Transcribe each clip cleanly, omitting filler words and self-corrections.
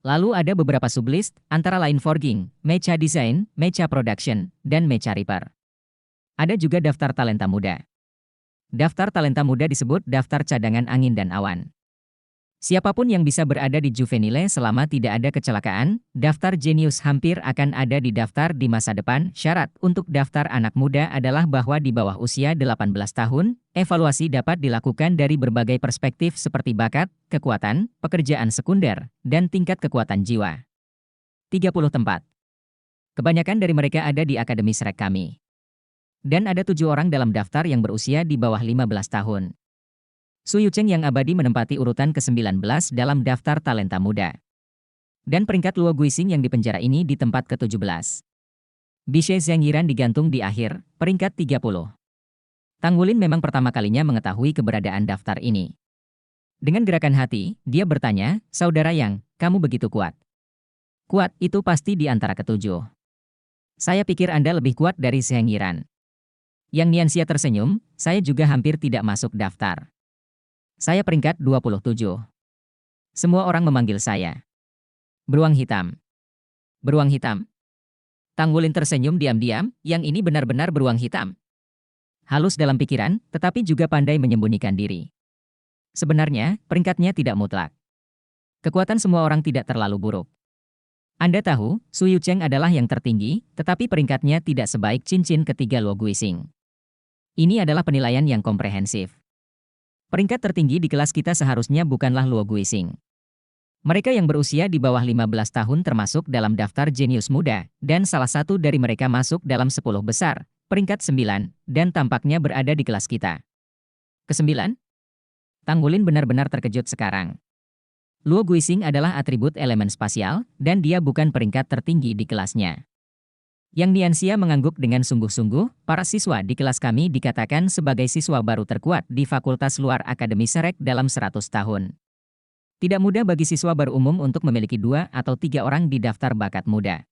Lalu ada beberapa sublist, antara lain Forging, Mecha Design, Mecha Production, dan Mecha Reaper. Ada juga daftar talenta muda. Daftar talenta muda disebut daftar cadangan angin dan awan. Siapapun yang bisa berada di Juvenile selama tidak ada kecelakaan, daftar jenius hampir akan ada di daftar di masa depan. Syarat untuk daftar anak muda adalah bahwa di bawah usia 18 tahun, evaluasi dapat dilakukan dari berbagai perspektif seperti bakat, kekuatan, pekerjaan sekunder, dan tingkat kekuatan jiwa. 30 tempat. Kebanyakan dari mereka ada di Akademi Shrek kami. Dan ada 7 orang dalam daftar yang berusia di bawah 15 tahun. Su Yucheng yang abadi menempati urutan ke-19 dalam daftar talenta muda. Dan peringkat Luo Guixing yang di penjara ini di tempat ke-17. Bishe Zhang Yiran digantung di akhir, peringkat 30. Tang Wulin memang pertama kalinya mengetahui keberadaan daftar ini. Dengan gerakan hati, dia bertanya, "Saudara Yang, kamu begitu kuat?" "Kuat, itu pasti di antara ke-7. Saya pikir Anda lebih kuat dari Zhang Yiran." Yang Nianxia tersenyum, "Saya juga hampir tidak masuk daftar. Saya peringkat 27. Semua orang memanggil saya Beruang Hitam." "Beruang Hitam?" Tang Wulin tersenyum diam-diam, "Yang ini benar-benar beruang hitam." Halus dalam pikiran, tetapi juga pandai menyembunyikan diri. Sebenarnya, peringkatnya tidak mutlak. Kekuatan semua orang tidak terlalu buruk. Anda tahu, Su Yucheng adalah yang tertinggi, tetapi peringkatnya tidak sebaik cincin ketiga Luo Guixing. Ini adalah penilaian yang komprehensif. Peringkat tertinggi di kelas kita seharusnya bukanlah Luo Guixing. Mereka yang berusia di bawah 15 tahun termasuk dalam daftar jenius muda, dan salah satu dari mereka masuk dalam 10 besar, peringkat 9, dan tampaknya berada di kelas kita. Ke-9? Tang Wulin benar-benar terkejut sekarang. Luo Guixing adalah atribut elemen spasial, dan dia bukan peringkat tertinggi di kelasnya. Yang Nianxia mengangguk dengan sungguh-sungguh, "Para siswa di kelas kami dikatakan sebagai siswa baru terkuat di Fakultas Luar Akademi Shrek dalam 100 tahun. Tidak mudah bagi siswa baru umum untuk memiliki 2 atau 3 orang di daftar bakat muda.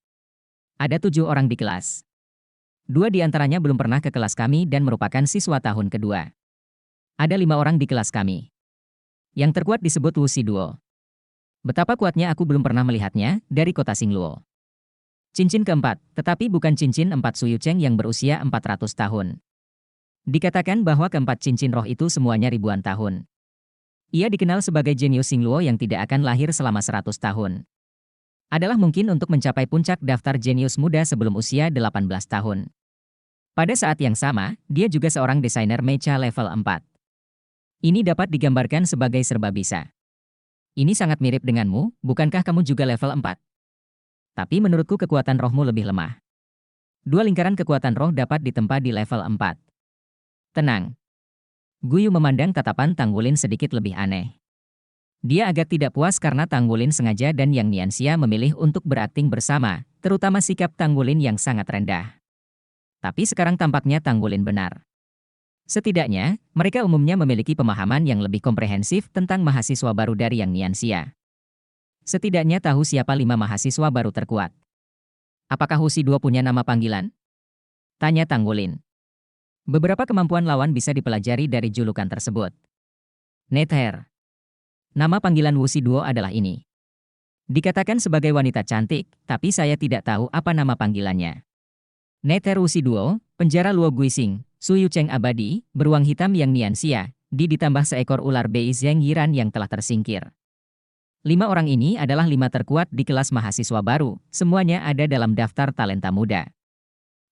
Ada 7 orang di kelas. 2 di antaranya belum pernah ke kelas kami dan merupakan siswa tahun kedua. Ada 5 orang di kelas kami. Yang terkuat disebut Wu Shiduo. Betapa kuatnya aku belum pernah melihatnya dari kota Xingluo. Cincin keempat, tetapi bukan cincin 4 Su Yucheng yang berusia 400 tahun. Dikatakan bahwa keempat cincin roh itu semuanya ribuan tahun. Ia dikenal sebagai jenius Xingluo yang tidak akan lahir selama 100 tahun. Adalah mungkin untuk mencapai puncak daftar jenius muda sebelum usia 18 tahun. Pada saat yang sama, dia juga seorang desainer mecha level 4. Ini dapat digambarkan sebagai serba bisa. Ini sangat mirip denganmu, bukankah kamu juga level 4? Tapi menurutku kekuatan rohmu lebih lemah. 2 lingkaran kekuatan roh dapat ditempa di level 4. Tenang. Guyu memandang tatapan Tang Wulin sedikit lebih aneh. Dia agak tidak puas karena Tang Wulin sengaja dan Yang Nianxia memilih untuk berakting bersama, terutama sikap Tang Wulin yang sangat rendah. Tapi sekarang tampaknya Tang Wulin benar. Setidaknya, mereka umumnya memiliki pemahaman yang lebih komprehensif tentang mahasiswa baru dari Yang Nianxia. Setidaknya tahu siapa 5 mahasiswa baru terkuat. "Apakah Wu Shiduo punya nama panggilan?" tanya Tang Wulin. Beberapa kemampuan lawan bisa dipelajari dari julukan tersebut. Nether. Nama panggilan Wu Shiduo adalah ini. Dikatakan sebagai wanita cantik, tapi saya tidak tahu apa nama panggilannya. Nether Wu Shiduo, penjara Luo Guixing, Su Yucheng abadi, beruang hitam Yang Nianxia, ditambah seekor ular bei Zhang Yiran yang telah tersingkir. 5 orang ini adalah 5 terkuat di kelas mahasiswa baru, semuanya ada dalam daftar talenta muda.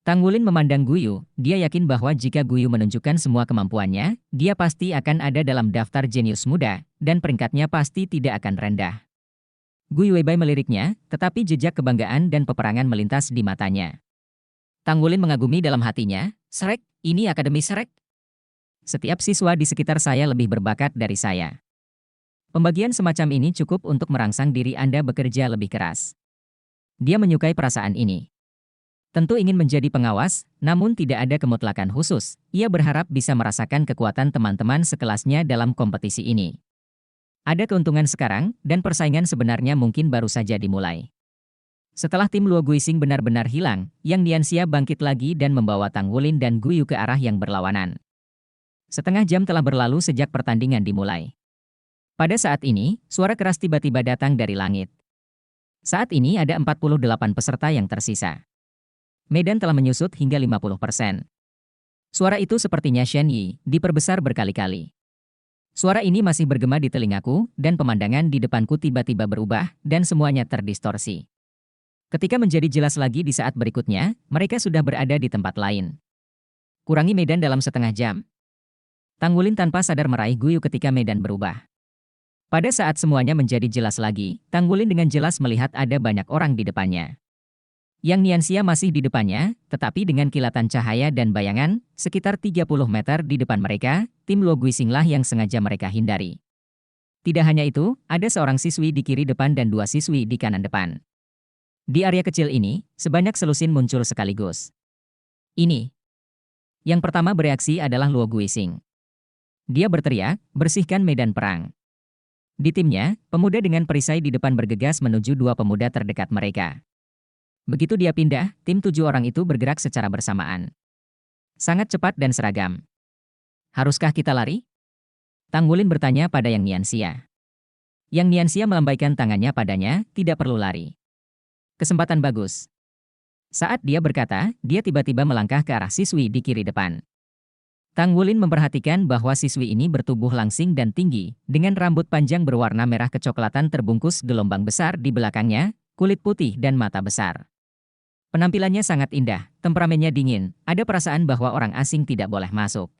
Tang Wulin memandang Guyu, dia yakin bahwa jika Guyu menunjukkan semua kemampuannya, dia pasti akan ada dalam daftar jenius muda, dan peringkatnya pasti tidak akan rendah. Guyu Weibai meliriknya, tetapi jejak kebanggaan dan peperangan melintas di matanya. Tang Wulin mengagumi dalam hatinya, "Shrek, ini Akademi Shrek. Setiap siswa di sekitar saya lebih berbakat dari saya. Pembagian semacam ini cukup untuk merangsang diri Anda bekerja lebih keras." Dia menyukai perasaan ini. Tentu ingin menjadi pengawas, namun tidak ada kemutlakan khusus. Ia berharap bisa merasakan kekuatan teman-teman sekelasnya dalam kompetisi ini. Ada keuntungan sekarang, dan persaingan sebenarnya mungkin baru saja dimulai. Setelah tim Luo Guixing benar-benar hilang, Yang Nianxia bangkit lagi dan membawa Tang Wulin dan Guyu ke arah yang berlawanan. Setengah jam telah berlalu sejak pertandingan dimulai. Pada saat ini, suara keras tiba-tiba datang dari langit. Saat ini ada 48 peserta yang tersisa. Medan telah menyusut hingga 50%. Suara itu sepertinya Shen Yi, diperbesar berkali-kali. Suara ini masih bergema di telingaku, dan pemandangan di depanku tiba-tiba berubah, dan semuanya terdistorsi. Ketika menjadi jelas lagi di saat berikutnya, mereka sudah berada di tempat lain. Kurangi medan dalam setengah jam. Tang Wulin tanpa sadar meraih Guyu ketika medan berubah. Pada saat semuanya menjadi jelas lagi, Tang Wulin dengan jelas melihat ada banyak orang di depannya. Yang Nianxia masih di depannya, tetapi dengan kilatan cahaya dan bayangan, sekitar 30 meter di depan mereka, tim Luo Guixing lah yang sengaja mereka hindari. Tidak hanya itu, ada seorang siswi di kiri depan dan dua siswi di kanan depan. Di area kecil ini, sebanyak selusin muncul sekaligus. Ini. Yang pertama bereaksi adalah Luo Guixing. Dia berteriak, bersihkan medan perang. Di timnya, pemuda dengan perisai di depan bergegas menuju dua pemuda terdekat mereka. Begitu dia pindah, tim 7 orang itu bergerak secara bersamaan. Sangat cepat dan seragam. Haruskah kita lari? Tang Wulin bertanya pada Yang Nianxia. Yang Nianxia melambaikan tangannya padanya, tidak perlu lari. Kesempatan bagus. Saat dia berkata, dia tiba-tiba melangkah ke arah siswi di kiri depan. Tang Wulin memperhatikan bahwa siswi ini bertubuh langsing dan tinggi, dengan rambut panjang berwarna merah kecoklatan terbungkus gelombang besar di belakangnya, kulit putih dan mata besar. Penampilannya sangat indah, temperamennya dingin, ada perasaan bahwa orang asing tidak boleh masuk.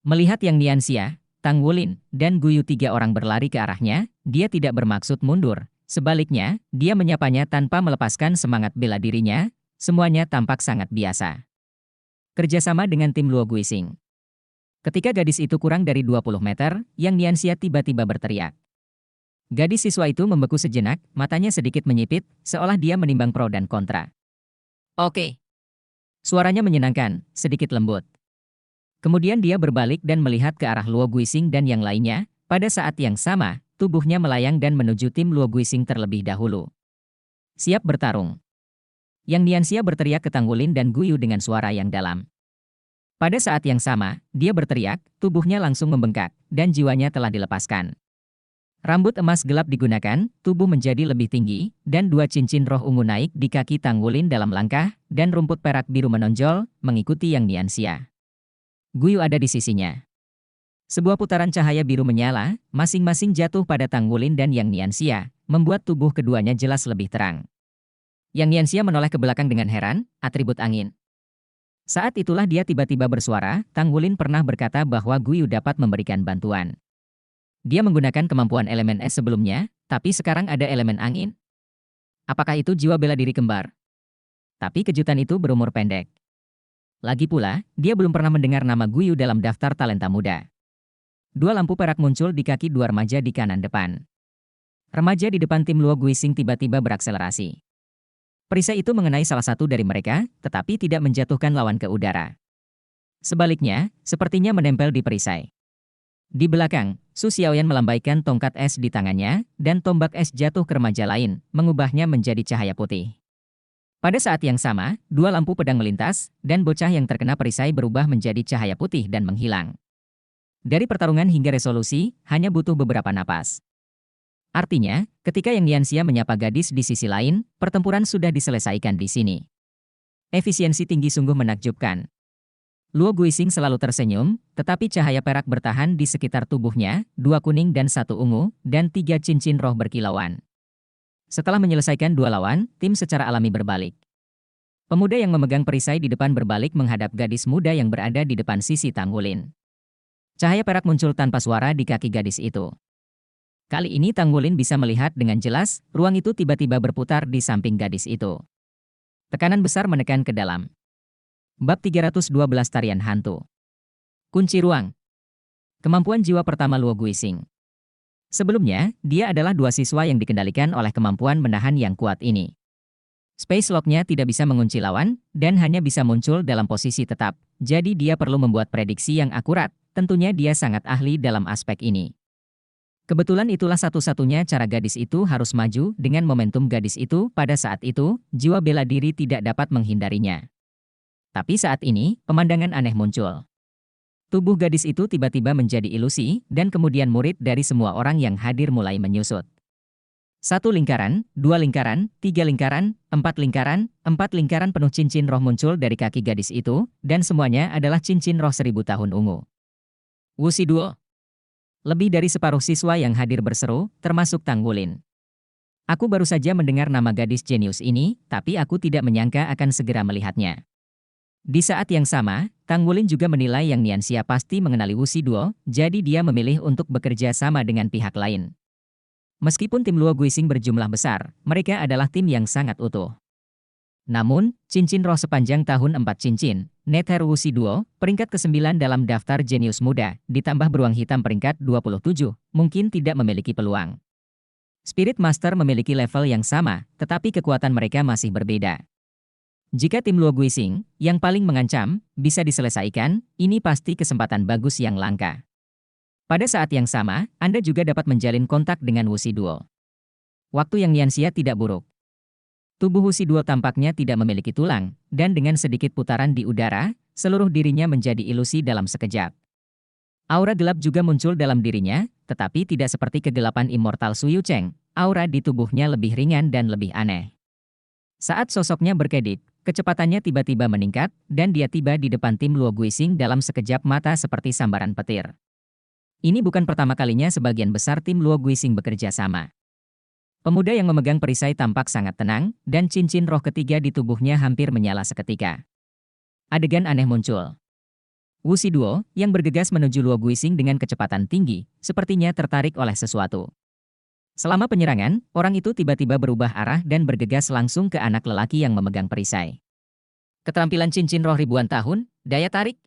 Melihat Yang Nianxia, Tang Wulin, dan Guyu 3 orang berlari ke arahnya, dia tidak bermaksud mundur. Sebaliknya, dia menyapanya tanpa melepaskan semangat bela dirinya, semuanya tampak sangat biasa. Kerjasama dengan tim Luo Guixing. Ketika gadis itu kurang dari 20 meter, Yang Nianxia tiba-tiba berteriak. Gadis siswa itu membeku sejenak, matanya sedikit menyipit, seolah dia menimbang pro dan kontra. Oke. Suaranya menyenangkan, sedikit lembut. Kemudian dia berbalik dan melihat ke arah Luo Guixing dan yang lainnya. Pada saat yang sama, tubuhnya melayang dan menuju tim Luo Guixing terlebih dahulu. Siap bertarung. Yang Nianxia berteriak ke Tang Wulin dan Guyu dengan suara yang dalam. Pada saat yang sama, dia berteriak, tubuhnya langsung membengkak, dan jiwanya telah dilepaskan. Rambut emas gelap digunakan, tubuh menjadi lebih tinggi, dan 2 cincin roh ungu naik di kaki Tang Wulin dalam langkah, dan rumput perak biru menonjol, mengikuti Yang Nianxia. Guyu ada di sisinya. Sebuah putaran cahaya biru menyala, masing-masing jatuh pada Tang Wulin dan Yang Nianxia, membuat tubuh keduanya jelas lebih terang. Yang Nianxia menoleh ke belakang dengan heran, atribut angin. Saat itulah dia tiba-tiba bersuara, Tang Wulin pernah berkata bahwa Guyu dapat memberikan bantuan. Dia menggunakan kemampuan elemen es sebelumnya, tapi sekarang ada elemen angin. Apakah itu jiwa bela diri kembar? Tapi kejutan itu berumur pendek. Lagi pula, dia belum pernah mendengar nama Guyu dalam daftar talenta muda. 2 lampu perak muncul di kaki 2 remaja di kanan depan. Remaja di depan tim Luo Guixing tiba-tiba berakselerasi. Perisai itu mengenai salah satu dari mereka, tetapi tidak menjatuhkan lawan ke udara. Sebaliknya, sepertinya menempel di perisai. Di belakang, Su Xiaoyan melambaikan tongkat es di tangannya, dan tombak es jatuh ke remaja lain, mengubahnya menjadi cahaya putih. Pada saat yang sama, 2 lampu pedang melintas, dan bocah yang terkena perisai berubah menjadi cahaya putih dan menghilang. Dari pertarungan hingga resolusi, hanya butuh beberapa napas. Artinya, ketika Yang Nianxia menyapa gadis di sisi lain, pertempuran sudah diselesaikan di sini. Efisiensi tinggi sungguh menakjubkan. Luo Guixing selalu tersenyum, tetapi cahaya perak bertahan di sekitar tubuhnya, 2 kuning dan 1 ungu, dan 3 cincin roh berkilauan. Setelah menyelesaikan 2 lawan, tim secara alami berbalik. Pemuda yang memegang perisai di depan berbalik menghadap gadis muda yang berada di depan sisi Tang Wulin. Cahaya perak muncul tanpa suara di kaki gadis itu. Kali ini Tang Wulin bisa melihat dengan jelas, ruang itu tiba-tiba berputar di samping gadis itu. Tekanan besar menekan ke dalam. Bab 312 Tarian Hantu. Kunci ruang. Kemampuan jiwa pertama Luo Guixing. Sebelumnya, dia adalah 2 siswa yang dikendalikan oleh kemampuan menahan yang kuat ini. Space Lock-nya tidak bisa mengunci lawan, dan hanya bisa muncul dalam posisi tetap, jadi dia perlu membuat prediksi yang akurat, tentunya dia sangat ahli dalam aspek ini. Kebetulan itulah satu-satunya cara gadis itu harus maju dengan momentum gadis itu pada saat itu, jiwa bela diri tidak dapat menghindarinya. Tapi saat ini, pemandangan aneh muncul. Tubuh gadis itu tiba-tiba menjadi ilusi, dan kemudian murid dari semua orang yang hadir mulai menyusut. Satu lingkaran, dua lingkaran, tiga lingkaran, empat lingkaran penuh cincin roh muncul dari kaki gadis itu, dan semuanya adalah cincin roh 1000 tahun ungu. Wusi Duo. Lebih dari separuh siswa yang hadir berseru, termasuk Tang Wulin. Aku baru saja mendengar nama gadis jenius ini, tapi aku tidak menyangka akan segera melihatnya. Di saat yang sama, Tang Wulin juga menilai yang Nianxia pasti mengenali Wusi Duo, jadi dia memilih untuk bekerja sama dengan pihak lain. Meskipun tim Luo Guising berjumlah besar, mereka adalah tim yang sangat utuh. Namun, cincin roh sepanjang tahun 4 cincin, Nether Wusi Duo, peringkat ke-9 dalam daftar jenius muda, ditambah beruang hitam peringkat 27, mungkin tidak memiliki peluang. Spirit Master memiliki level yang sama, tetapi kekuatan mereka masih berbeda. Jika tim Luo Guising, yang paling mengancam, bisa diselesaikan, ini pasti kesempatan bagus yang langka. Pada saat yang sama, Anda juga dapat menjalin kontak dengan Wusi Duo. Waktu yang Nianxia tidak buruk. Tubuh Wusi Duo tampaknya tidak memiliki tulang, dan dengan sedikit putaran di udara, seluruh dirinya menjadi ilusi dalam sekejap. Aura gelap juga muncul dalam dirinya, tetapi tidak seperti kegelapan immortal Su Yucheng. Aura di tubuhnya lebih ringan dan lebih aneh. Saat sosoknya berkedip, kecepatannya tiba-tiba meningkat, dan dia tiba di depan tim Luo Guising dalam sekejap mata seperti sambaran petir. Ini bukan pertama kalinya sebagian besar tim Luo Guising bekerja sama. Pemuda yang memegang perisai tampak sangat tenang, dan cincin roh ketiga di tubuhnya hampir menyala seketika. Adegan aneh muncul. Wusi Duo, yang bergegas menuju Luo Guising dengan kecepatan tinggi, sepertinya tertarik oleh sesuatu. Selama penyerangan, orang itu tiba-tiba berubah arah dan bergegas langsung ke anak lelaki yang memegang perisai. Keterampilan cincin roh ribuan tahun, daya tarik.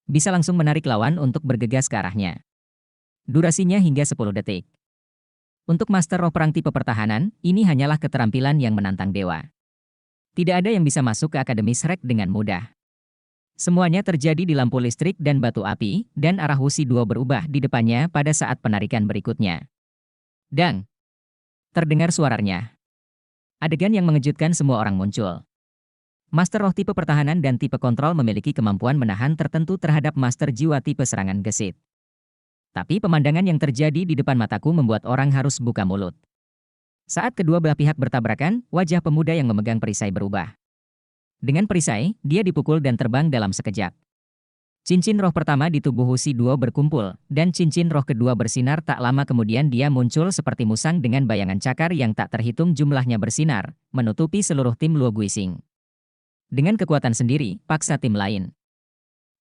Bisa langsung menarik lawan untuk bergegas ke arahnya. Durasinya hingga 10 detik. Untuk Master Roh Perang tipe pertahanan, ini hanyalah keterampilan yang menantang dewa. Tidak ada yang bisa masuk ke Akademi Shrek dengan mudah. Semuanya terjadi di lampu listrik dan batu api, dan arah Wusi Duo berubah di depannya pada saat penarikan berikutnya. Dang! Terdengar suaranya. Adegan yang mengejutkan semua orang muncul. Master Roh tipe pertahanan dan tipe kontrol memiliki kemampuan menahan tertentu terhadap Master Jiwa tipe serangan gesit. Tapi pemandangan yang terjadi di depan mataku membuat orang harus buka mulut. Saat kedua belah pihak bertabrakan, wajah pemuda yang memegang perisai berubah. Dengan perisai, dia dipukul dan terbang dalam sekejap. Cincin roh pertama di tubuh Wusi Duo berkumpul, dan cincin roh kedua bersinar tak lama kemudian dia muncul seperti musang dengan bayangan cakar yang tak terhitung jumlahnya bersinar, menutupi seluruh tim Luo Guising. Dengan kekuatan sendiri, paksa tim lain.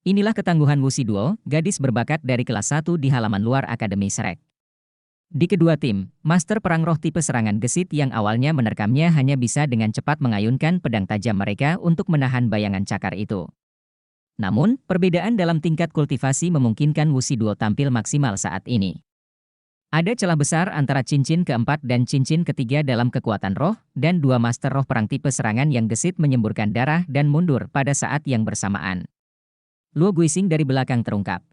Inilah ketangguhan Wusi Duo, gadis berbakat dari kelas 1 di halaman luar Akademi Shrek. Di kedua tim, Master Perang Roh tipe serangan gesit yang awalnya menerkamnya hanya bisa dengan cepat mengayunkan pedang tajam mereka untuk menahan bayangan cakar itu. Namun, perbedaan dalam tingkat kultivasi memungkinkan Wusi Duo tampil maksimal saat ini. Ada celah besar antara cincin keempat dan cincin ketiga dalam kekuatan roh, dan dua Master Roh Perang tipe serangan yang gesit menyemburkan darah dan mundur pada saat yang bersamaan. Luo Guising dari belakang terungkap.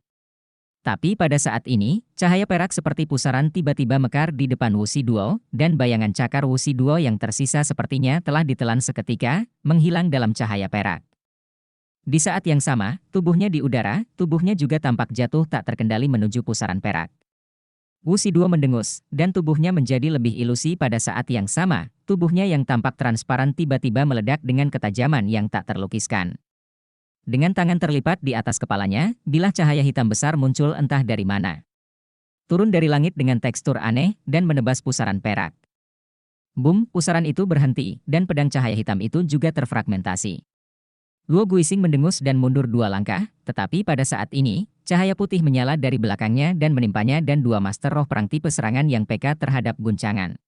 Tapi pada saat ini, cahaya perak seperti pusaran tiba-tiba mekar di depan Wusi Duo, dan bayangan cakar Wusi Duo yang tersisa sepertinya telah ditelan seketika, menghilang dalam cahaya perak. Di saat yang sama, tubuhnya di udara, tubuhnya juga tampak jatuh tak terkendali menuju pusaran perak. Wusi Duo mendengus, dan tubuhnya menjadi lebih ilusi pada saat yang sama, tubuhnya yang tampak transparan tiba-tiba meledak dengan ketajaman yang tak terlukiskan. Dengan tangan terlipat di atas kepalanya, bilah cahaya hitam besar muncul entah dari mana. Turun dari langit dengan tekstur aneh, dan menebas pusaran perak. Boom, pusaran itu berhenti, dan pedang cahaya hitam itu juga terfragmentasi. Luo Guising mendengus dan mundur 2 langkah, tetapi pada saat ini, cahaya putih menyala dari belakangnya dan menimpanya dan dua Master Roh Perang tipe serangan yang peka terhadap guncangan.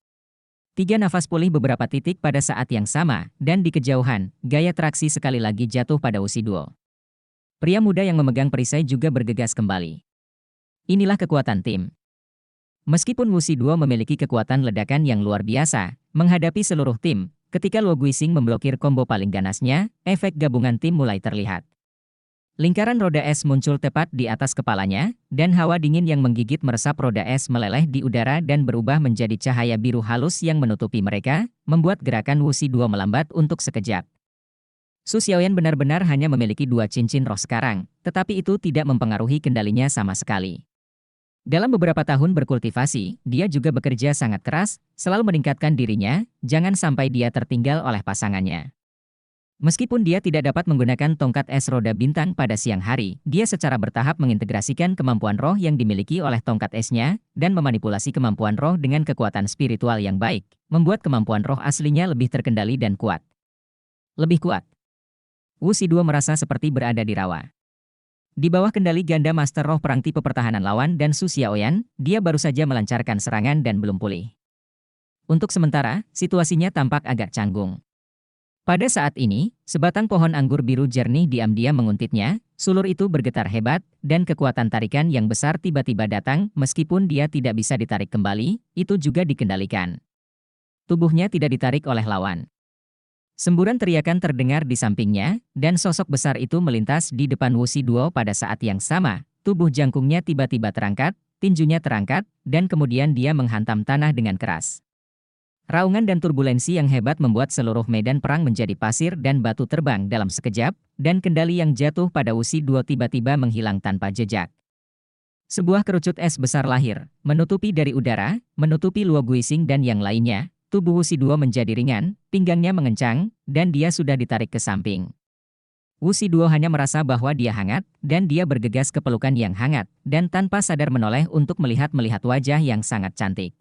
3 nafas pulih beberapa titik pada saat yang sama, dan di kejauhan, gaya traksi sekali lagi jatuh pada Wusi Duo. Pria muda yang memegang perisai juga bergegas kembali. Inilah kekuatan tim. Meskipun Wusi Duo memiliki kekuatan ledakan yang luar biasa, menghadapi seluruh tim, ketika Luo Guising memblokir combo paling ganasnya, efek gabungan tim mulai terlihat. Lingkaran roda es muncul tepat di atas kepalanya, dan hawa dingin yang menggigit meresap roda es meleleh di udara dan berubah menjadi cahaya biru halus yang menutupi mereka, membuat gerakan Wusi Duo melambat untuk sekejap. Su Xiaoyan benar-benar hanya memiliki 2 cincin roh sekarang, tetapi itu tidak mempengaruhi kendalinya sama sekali. Dalam beberapa tahun berkultivasi, dia juga bekerja sangat keras, selalu meningkatkan dirinya, jangan sampai dia tertinggal oleh pasangannya. Meskipun dia tidak dapat menggunakan tongkat es roda bintang pada siang hari, dia secara bertahap mengintegrasikan kemampuan roh yang dimiliki oleh tongkat esnya, dan memanipulasi kemampuan roh dengan kekuatan spiritual yang baik, membuat kemampuan roh aslinya lebih terkendali dan kuat. Lebih kuat. Wu Shiduo merasa seperti berada di rawa. Di bawah kendali ganda Master Roh Perang tipe pertahanan lawan dan Su Xiaoyan, dia baru saja melancarkan serangan dan belum pulih. Untuk sementara, situasinya tampak agak canggung. Pada saat ini, sebatang pohon anggur biru jernih diam-diam menguntitnya, sulur itu bergetar hebat, dan kekuatan tarikan yang besar tiba-tiba datang meskipun dia tidak bisa ditarik kembali, itu juga dikendalikan. Tubuhnya tidak ditarik oleh lawan. Semburan teriakan terdengar di sampingnya, dan sosok besar itu melintas di depan Wu Shiduo pada saat yang sama, tubuh jangkungnya tiba-tiba terangkat, tinjunya terangkat, dan kemudian dia menghantam tanah dengan keras. Raungan dan turbulensi yang hebat membuat seluruh medan perang menjadi pasir dan batu terbang dalam sekejap, dan kendali yang jatuh pada Wu Shiduo tiba-tiba menghilang tanpa jejak. Sebuah kerucut es besar lahir, menutupi dari udara, menutupi Luo Guixing dan yang lainnya. Tubuh Wu Shiduo menjadi ringan, pinggangnya mengencang, dan dia sudah ditarik ke samping. Wu Shiduo hanya merasa bahwa dia hangat, dan dia bergegas ke pelukan yang hangat, dan tanpa sadar menoleh untuk melihat wajah yang sangat cantik.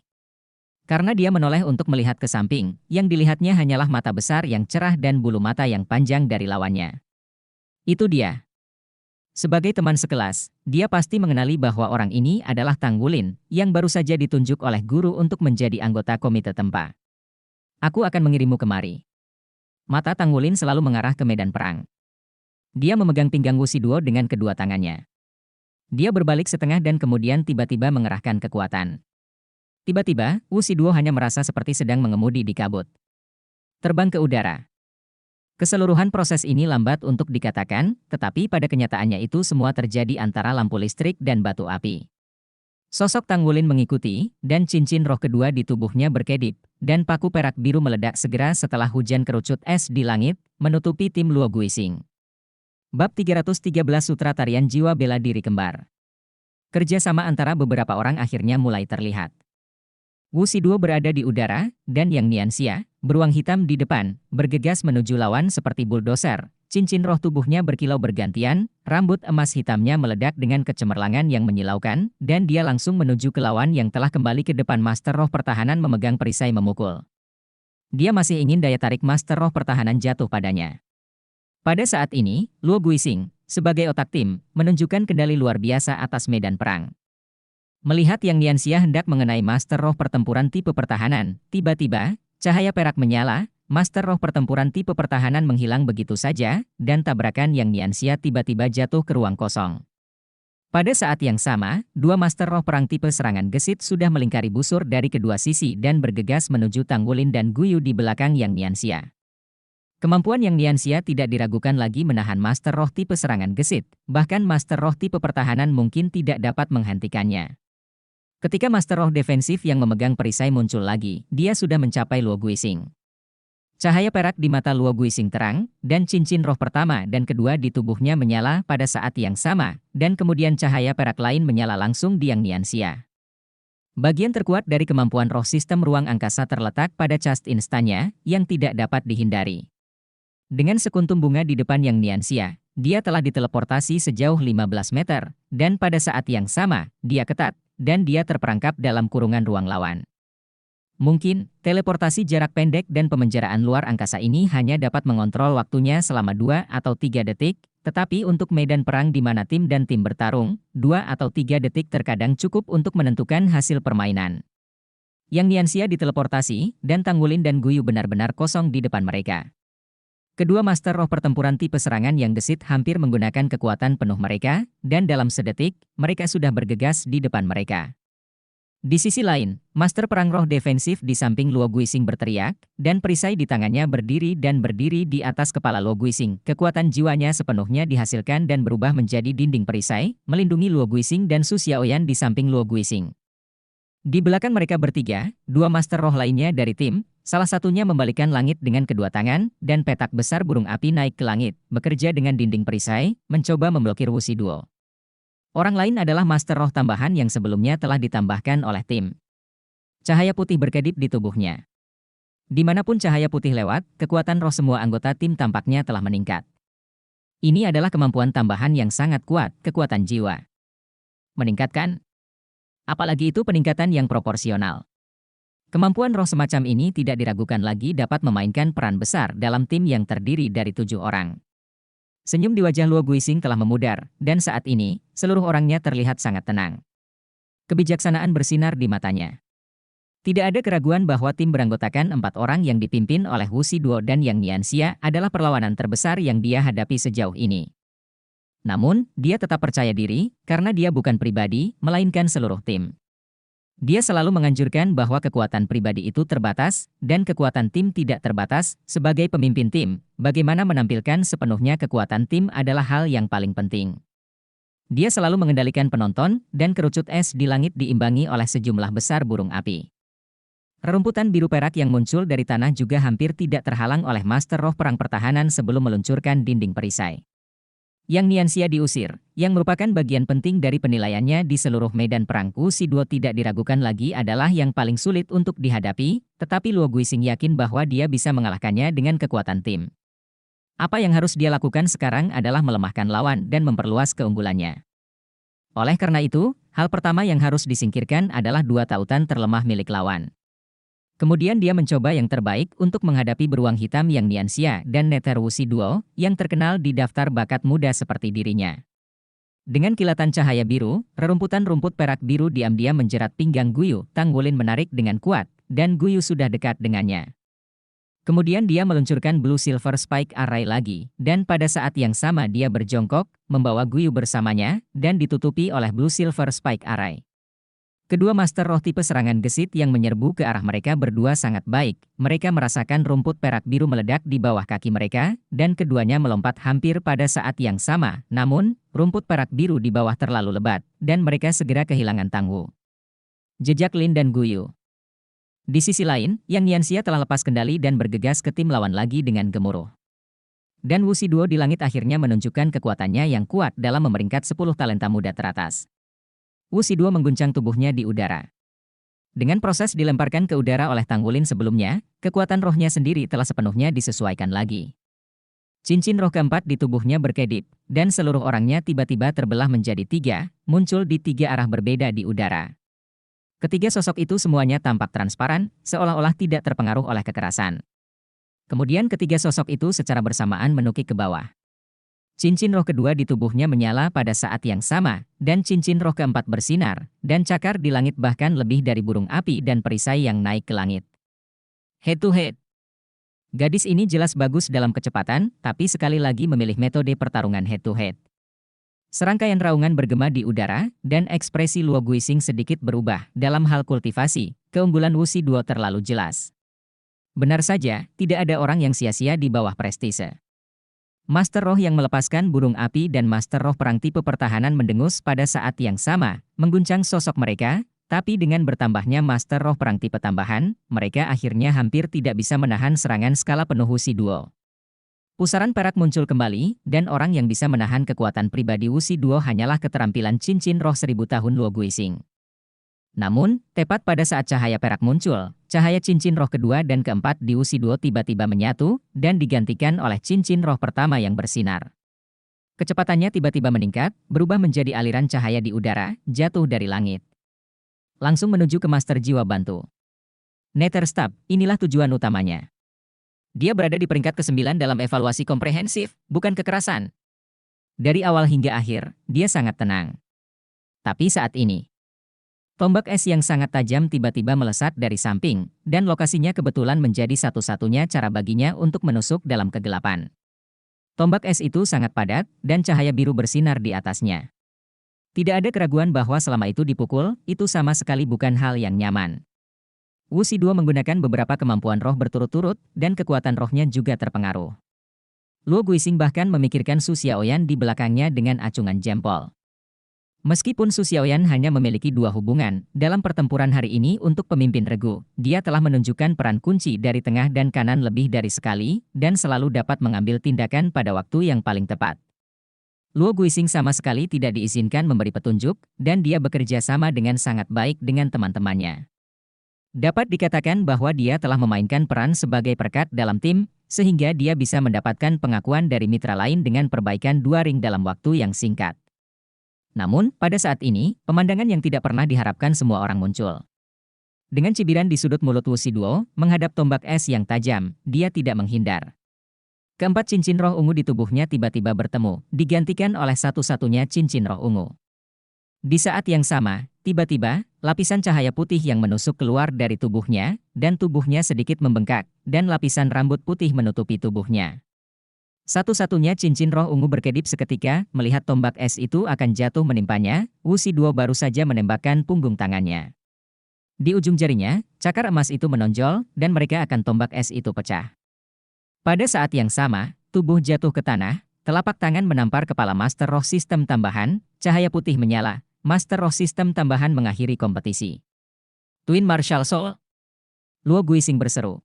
Karena dia menoleh untuk melihat ke samping, yang dilihatnya hanyalah mata besar yang cerah dan bulu mata yang panjang dari lawannya. Itu dia. Sebagai teman sekelas, dia pasti mengenali bahwa orang ini adalah Tang Wulin, yang baru saja ditunjuk oleh guru untuk menjadi anggota komite tempa. Aku akan mengirimmu kemari. Mata Tang Wulin selalu mengarah ke medan perang. Dia memegang pinggang Wu Shiduo dengan kedua tangannya. Dia berbalik setengah dan kemudian tiba-tiba mengerahkan kekuatan. Tiba-tiba, Wu Shiduo hanya merasa seperti sedang mengemudi di kabut. Terbang ke udara. Keseluruhan proses ini lambat untuk dikatakan, tetapi pada kenyataannya itu semua terjadi antara lampu listrik dan batu api. Sosok Tang Wulin mengikuti, dan cincin roh kedua di tubuhnya berkedip, dan paku perak biru meledak segera setelah hujan kerucut es di langit, menutupi tim Luo Guixing. Bab 313 Sutra Tarian Jiwa Bela Diri Kembar. Kerjasama antara beberapa orang akhirnya mulai terlihat. Wu Shiduo berada di udara, dan Yang Nianxia, beruang hitam di depan, bergegas menuju lawan seperti buldoser. Cincin roh tubuhnya berkilau bergantian, rambut emas hitamnya meledak dengan kecemerlangan yang menyilaukan, dan dia langsung menuju ke lawan yang telah kembali ke depan Master Roh Pertahanan memegang perisai memukul. Dia masih ingin daya tarik Master Roh Pertahanan jatuh padanya. Pada saat ini, Luo Guixing, sebagai otak tim, menunjukkan kendali luar biasa atas medan perang. Melihat Yang Nianxia hendak mengenai Master Roh Pertempuran tipe pertahanan, tiba-tiba, cahaya perak menyala, Master Roh Pertempuran tipe pertahanan menghilang begitu saja, dan tabrakan Yang Nianxia tiba-tiba jatuh ke ruang kosong. Pada saat yang sama, dua Master Roh Perang tipe serangan gesit sudah melingkari busur dari kedua sisi dan bergegas menuju Tang Wulin dan Guyu di belakang Yang Nianxia. Kemampuan Yang Nianxia tidak diragukan lagi menahan Master Roh tipe serangan gesit, bahkan Master Roh tipe pertahanan mungkin tidak dapat menghentikannya. Ketika Master Roh defensif yang memegang perisai muncul lagi, dia sudah mencapai Luo Guixing. Cahaya perak di mata Luo Guixing terang, dan cincin roh pertama dan kedua di tubuhnya menyala pada saat yang sama, dan kemudian cahaya perak lain menyala langsung di Yang Nianxia. Bagian terkuat dari kemampuan roh sistem ruang angkasa terletak pada cast instannya, yang tidak dapat dihindari. Dengan sekuntum bunga di depan Yang Nianxia, dia telah diteleportasi sejauh 15 meter, dan pada saat yang sama, dia ketat, dan dia terperangkap dalam kurungan ruang lawan. Mungkin, teleportasi jarak pendek dan pemenjaraan luar angkasa ini hanya dapat mengontrol waktunya selama 2 atau 3 detik, tetapi untuk medan perang di mana tim dan tim bertarung, 2 atau 3 detik terkadang cukup untuk menentukan hasil permainan. Yang Nianxia diteleportasi, dan Tang Wulin dan Guyu benar-benar kosong di depan mereka. Kedua Master Roh Pertempuran tipe serangan yang gesit hampir menggunakan kekuatan penuh mereka, dan dalam sedetik, mereka sudah bergegas di depan mereka. Di sisi lain, Master Perang Roh defensif di samping Luo Guixing berteriak, dan perisai di tangannya berdiri di atas kepala Luo Guixing. Kekuatan jiwanya sepenuhnya dihasilkan dan berubah menjadi dinding perisai, melindungi Luo Guixing dan Su Xiaoyan di samping Luo Guixing. Di belakang mereka bertiga, dua Master Roh lainnya dari tim, salah satunya membalikan langit dengan kedua tangan, dan petak besar burung api naik ke langit, bekerja dengan dinding perisai, mencoba memblokir Wu Shiduo. Orang lain adalah master roh tambahan yang sebelumnya telah ditambahkan oleh tim. Cahaya putih berkedip di tubuhnya. Dimanapun cahaya putih lewat, kekuatan roh semua anggota tim tampaknya telah meningkat. Ini adalah kemampuan tambahan yang sangat kuat, kekuatan jiwa. Meningkatkan? Apalagi itu peningkatan yang proporsional. Kemampuan roh semacam ini tidak diragukan lagi dapat memainkan peran besar dalam tim yang terdiri dari 7 orang. Senyum di wajah Luo Guixing telah memudar, dan saat ini, seluruh orangnya terlihat sangat tenang. Kebijaksanaan bersinar di matanya. Tidak ada keraguan bahwa tim beranggotakan 4 orang yang dipimpin oleh Wu Shiduo dan Yang Nianxia adalah perlawanan terbesar yang dia hadapi sejauh ini. Namun, dia tetap percaya diri, karena dia bukan pribadi, melainkan seluruh tim. Dia selalu menganjurkan bahwa kekuatan pribadi itu terbatas, dan kekuatan tim tidak terbatas. Sebagai pemimpin tim, bagaimana menampilkan sepenuhnya kekuatan tim adalah hal yang paling penting. Dia selalu mengendalikan penonton, dan kerucut es di langit diimbangi oleh sejumlah besar burung api. Rerumputan biru perak yang muncul dari tanah juga hampir tidak terhalang oleh Master Roh Perang Pertahanan sebelum meluncurkan dinding perisai. Yang Nianxia diusir, yang merupakan bagian penting dari penilaiannya di seluruh medan perang. Wu Shiduo tidak diragukan lagi adalah yang paling sulit untuk dihadapi, tetapi Luo Guixing yakin bahwa dia bisa mengalahkannya dengan kekuatan tim. Apa yang harus dia lakukan sekarang adalah melemahkan lawan dan memperluas keunggulannya. Oleh karena itu, hal pertama yang harus disingkirkan adalah 2 tautan terlemah milik lawan. Kemudian dia mencoba yang terbaik untuk menghadapi beruang hitam Yang Nianxia dan Nether Wu Shiduo, yang terkenal di daftar bakat muda seperti dirinya. Dengan kilatan cahaya biru, rerumputan rumput perak biru diam-diam menjerat pinggang Guyu. Tang Wulin menarik dengan kuat, dan Guyu sudah dekat dengannya. Kemudian dia meluncurkan Blue Silver Spike Array lagi, dan pada saat yang sama dia berjongkok, membawa Guyu bersamanya, dan ditutupi oleh Blue Silver Spike Array. Kedua master roh tipe serangan gesit yang menyerbu ke arah mereka berdua sangat baik. Mereka merasakan rumput perak biru meledak di bawah kaki mereka, dan keduanya melompat hampir pada saat yang sama. Namun, rumput perak biru di bawah terlalu lebat, dan mereka segera kehilangan Tang Wu. Jejak Lin dan Guyu. Di sisi lain, Yang Nianxia telah lepas kendali dan bergegas ke tim lawan lagi dengan gemuruh. Dan Wu Shiduo di langit akhirnya menunjukkan kekuatannya yang kuat dalam memeringkat 10 talenta muda teratas. Wu Shiduo mengguncang tubuhnya di udara. Dengan proses dilemparkan ke udara oleh Tang Wulin sebelumnya, kekuatan rohnya sendiri telah sepenuhnya disesuaikan lagi. Cincin roh keempat di tubuhnya berkedip, dan seluruh orangnya tiba-tiba terbelah menjadi 3, muncul di 3 arah berbeda di udara. Ketiga sosok itu semuanya tampak transparan, seolah-olah tidak terpengaruh oleh kekerasan. Kemudian ketiga sosok itu secara bersamaan menukik ke bawah. Cincin roh kedua di tubuhnya menyala pada saat yang sama, dan cincin roh keempat bersinar, dan cakar di langit bahkan lebih dari burung api dan perisai yang naik ke langit. Head to head. Gadis ini jelas bagus dalam kecepatan, tapi sekali lagi memilih metode pertarungan head to head. Serangkaian raungan bergema di udara, dan ekspresi Luo Guixing sedikit berubah. Dalam hal kultivasi, keunggulan Wu Shiduo terlalu jelas. Benar saja, tidak ada orang yang sia-sia di bawah prestise. Master Roh yang melepaskan burung api dan Master Roh perang tipe pertahanan mendengus pada saat yang sama, mengguncang sosok mereka, tapi dengan bertambahnya Master Roh perang tipe tambahan, mereka akhirnya hampir tidak bisa menahan serangan skala penuh Wu Shiduo. Pusaran perak muncul kembali, dan orang yang bisa menahan kekuatan pribadi Wu Shiduo hanyalah keterampilan cincin roh 1000 tahun Luo Guixing. Namun, tepat pada saat cahaya perak muncul, cahaya cincin roh kedua dan keempat di Wu Shiduo tiba-tiba menyatu, dan digantikan oleh cincin roh pertama yang bersinar. Kecepatannya tiba-tiba meningkat, berubah menjadi aliran cahaya di udara, jatuh dari langit. Langsung menuju ke Master Jiwa Bantu. Nether Stab, inilah tujuan utamanya. Dia berada di peringkat ke-9 dalam evaluasi komprehensif, bukan kekerasan. Dari awal hingga akhir, dia sangat tenang. Tapi saat ini, tombak es yang sangat tajam tiba-tiba melesat dari samping, dan lokasinya kebetulan menjadi satu-satunya cara baginya untuk menusuk dalam kegelapan. Tombak es itu sangat padat, dan cahaya biru bersinar di atasnya. Tidak ada keraguan bahwa selama itu dipukul, itu sama sekali bukan hal yang nyaman. Wu Shiduo menggunakan beberapa kemampuan roh berturut-turut, dan kekuatan rohnya juga terpengaruh. Luo Guixing bahkan memikirkan Su Xiaoyan di belakangnya dengan acungan jempol. Meskipun Su Xiaoyan hanya memiliki 2 hubungan, dalam pertempuran hari ini untuk pemimpin regu, dia telah menunjukkan peran kunci dari tengah dan kanan lebih dari sekali, dan selalu dapat mengambil tindakan pada waktu yang paling tepat. Luo Guixing sama sekali tidak diizinkan memberi petunjuk, dan dia bekerja sama dengan sangat baik dengan teman-temannya. Dapat dikatakan bahwa dia telah memainkan peran sebagai perekat dalam tim, sehingga dia bisa mendapatkan pengakuan dari mitra lain dengan perbaikan 2 ring dalam waktu yang singkat. Namun, pada saat ini, pemandangan yang tidak pernah diharapkan semua orang muncul. Dengan cibiran di sudut mulut Wu Shiduo, menghadap tombak es yang tajam, dia tidak menghindar. Keempat cincin roh ungu di tubuhnya tiba-tiba bertemu, digantikan oleh satu-satunya cincin roh ungu. Di saat yang sama, tiba-tiba, lapisan cahaya putih yang menusuk keluar dari tubuhnya, dan tubuhnya sedikit membengkak, dan lapisan rambut putih menutupi tubuhnya. Satu-satunya cincin roh ungu berkedip seketika, melihat tombak es itu akan jatuh menimpanya, Wu Shiduo baru saja menembakkan punggung tangannya. Di ujung jarinya, cakar emas itu menonjol, dan mereka akan tombak es itu pecah. Pada saat yang sama, tubuh jatuh ke tanah, telapak tangan menampar kepala Master Roh Sistem Tambahan, cahaya putih menyala, Master Roh Sistem Tambahan mengakhiri kompetisi. Twin Martial Soul? Luo Guixing berseru.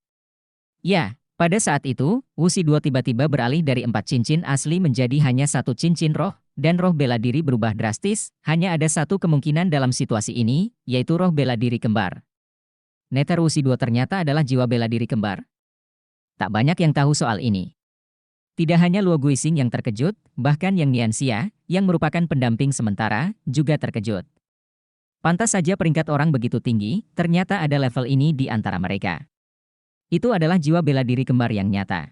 Ya, pada saat itu, Wu Shiduo tiba-tiba beralih dari 4 cincin asli menjadi hanya 1 cincin roh, dan roh bela diri berubah drastis, hanya ada satu kemungkinan dalam situasi ini, yaitu roh bela diri kembar. Neter Wu Shiduo ternyata adalah jiwa bela diri kembar. Tak banyak yang tahu soal ini. Tidak hanya Luo Guixing yang terkejut, bahkan Yang Nianxia, yang merupakan pendamping sementara, juga terkejut. Pantas saja peringkat orang begitu tinggi, ternyata ada level ini di antara mereka. Itu adalah jiwa bela diri kembar yang nyata.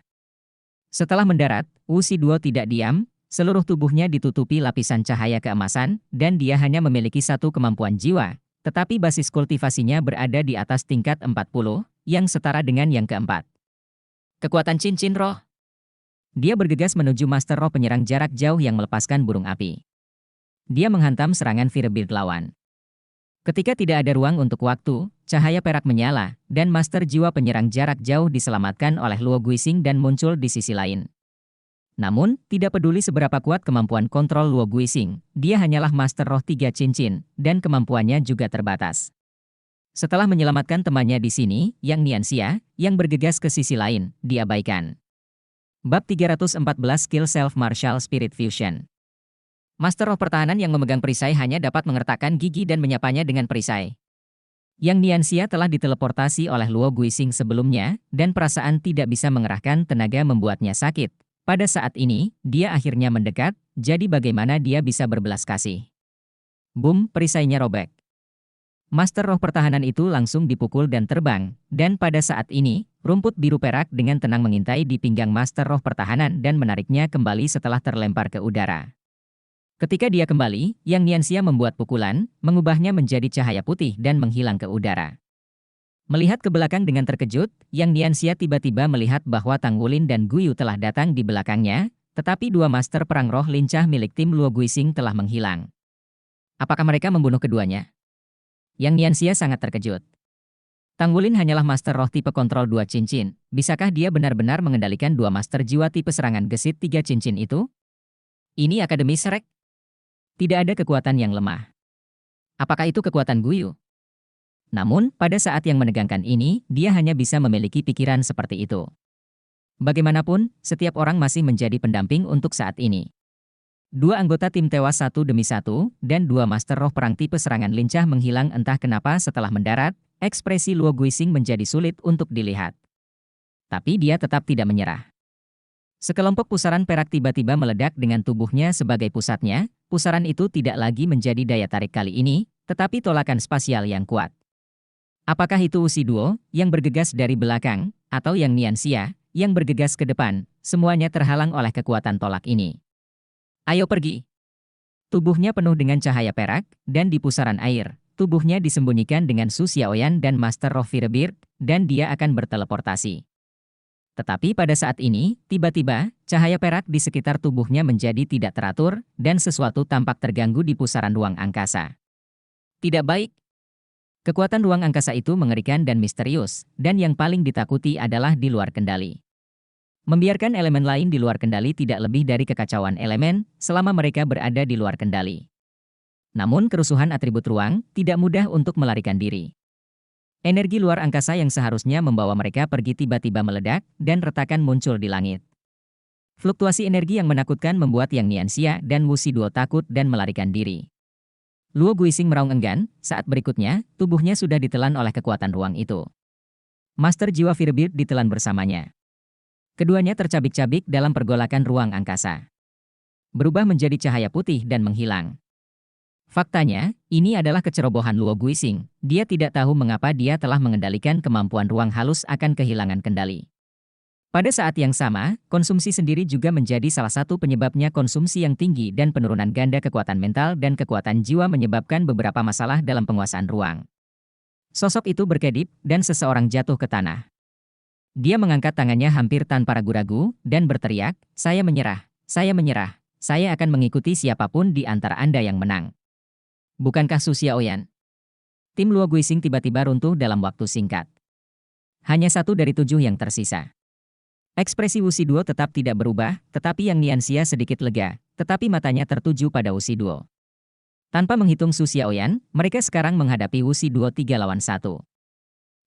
Setelah mendarat, Wu Shiduo tidak diam, seluruh tubuhnya ditutupi lapisan cahaya keemasan, dan dia hanya memiliki satu kemampuan jiwa, tetapi basis kultivasinya berada di atas tingkat 40, yang setara dengan yang keempat. Kekuatan cincin roh. Dia bergegas menuju Master Roh penyerang jarak jauh yang melepaskan burung api. Dia menghantam serangan Firebeard lawan. Ketika tidak ada ruang untuk waktu, cahaya perak menyala, dan Master Jiwa penyerang jarak jauh diselamatkan oleh Luo Guixing dan muncul di sisi lain. Namun, tidak peduli seberapa kuat kemampuan kontrol Luo Guixing, dia hanyalah Master Roh 3 cincin, dan kemampuannya juga terbatas. Setelah menyelamatkan temannya di sini, Yang Nianxia, yang bergegas ke sisi lain, diabaikan. Bab 314 Skill Self Martial Spirit Fusion. Master Roh pertahanan yang memegang perisai hanya dapat mengertakkan gigi dan menyapanya dengan perisai. Yang Nianxia telah diteleportasi oleh Luo Guixing sebelumnya, dan perasaan tidak bisa mengerahkan tenaga membuatnya sakit. Pada saat ini, dia akhirnya mendekat, jadi bagaimana dia bisa berbelas kasih? Boom, perisainya robek. Master Roh pertahanan itu langsung dipukul dan terbang, dan pada saat ini, rumput biru perak dengan tenang mengintai di pinggang Master Roh pertahanan dan menariknya kembali setelah terlempar ke udara. Ketika dia kembali, Yang Nianxia membuat pukulan, mengubahnya menjadi cahaya putih dan menghilang ke udara. Melihat ke belakang dengan terkejut, Yang Nianxia tiba-tiba melihat bahwa Tang Wulin dan Guyu telah datang di belakangnya, tetapi 2 master perang roh lincah milik tim Luo Guixing telah menghilang. Apakah mereka membunuh keduanya? Yang Nianxia sangat terkejut. Tang Wulin hanyalah master roh tipe kontrol 2 cincin. Bisakah dia benar-benar mengendalikan 2 master jiwa tipe serangan gesit 3 cincin itu? Ini Akademi Shrek? Tidak ada kekuatan yang lemah. Apakah itu kekuatan Guyu? Namun, pada saat yang menegangkan ini, dia hanya bisa memiliki pikiran seperti itu. Bagaimanapun, setiap orang masih menjadi pendamping untuk saat ini. 2 anggota tim tewas satu demi satu, dan 2 master roh perang tipe serangan lincah menghilang entah kenapa setelah mendarat, ekspresi Luo Guixing menjadi sulit untuk dilihat. Tapi dia tetap tidak menyerah. Sekelompok pusaran perak tiba-tiba meledak dengan tubuhnya sebagai pusatnya, pusaran itu tidak lagi menjadi daya tarik kali ini, tetapi tolakan spasial yang kuat. Apakah itu Wu Shiduo, yang bergegas dari belakang, atau Yang Nianxia, yang bergegas ke depan, semuanya terhalang oleh kekuatan tolak ini. Ayo pergi. Tubuhnya penuh dengan cahaya perak, dan di pusaran air, tubuhnya disembunyikan dengan Su Xiaoyan dan Master Roh Firebeard, dan dia akan berteleportasi. Tetapi pada saat ini, tiba-tiba, cahaya perak di sekitar tubuhnya menjadi tidak teratur, dan sesuatu tampak terganggu di pusaran ruang angkasa. Tidak baik. Kekuatan ruang angkasa itu mengerikan dan misterius, dan yang paling ditakuti adalah di luar kendali. Membiarkan elemen lain di luar kendali tidak lebih dari kekacauan elemen, selama mereka berada di luar kendali. Namun kerusuhan atribut ruang tidak mudah untuk melarikan diri. Energi luar angkasa yang seharusnya membawa mereka pergi tiba-tiba meledak, dan retakan muncul di langit. Fluktuasi energi yang menakutkan membuat Yang Nianxia dan Wu Shiduo takut dan melarikan diri. Luo Guixing meraung enggan, saat berikutnya, tubuhnya sudah ditelan oleh kekuatan ruang itu. Master Jiwa Firebeard ditelan bersamanya. Keduanya tercabik-cabik dalam pergolakan ruang angkasa. Berubah menjadi cahaya putih dan menghilang. Faktanya, ini adalah kecerobohan Luo Guixing. Dia tidak tahu mengapa dia telah mengendalikan kemampuan ruang halus akan kehilangan kendali. Pada saat yang sama, konsumsi sendiri juga menjadi salah satu penyebabnya. Konsumsi yang tinggi dan penurunan ganda kekuatan mental dan kekuatan jiwa menyebabkan beberapa masalah dalam penguasaan ruang. Sosok itu berkedip, dan seseorang jatuh ke tanah. Dia mengangkat tangannya hampir tanpa ragu-ragu, dan berteriak, "Saya menyerah, saya menyerah, saya akan mengikuti siapapun di antara Anda yang menang." Bukankah Su Xiaoyan? Tim Luo Guixing tiba-tiba runtuh dalam waktu singkat. Hanya 1 dari 7 yang tersisa. Ekspresi Wu Shiduo tetap tidak berubah, tetapi Yang Nianxia sedikit lega, tetapi matanya tertuju pada Wu Shiduo. Tanpa menghitung Su Xiaoyan, mereka sekarang menghadapi Wu Shiduo 3 lawan 1.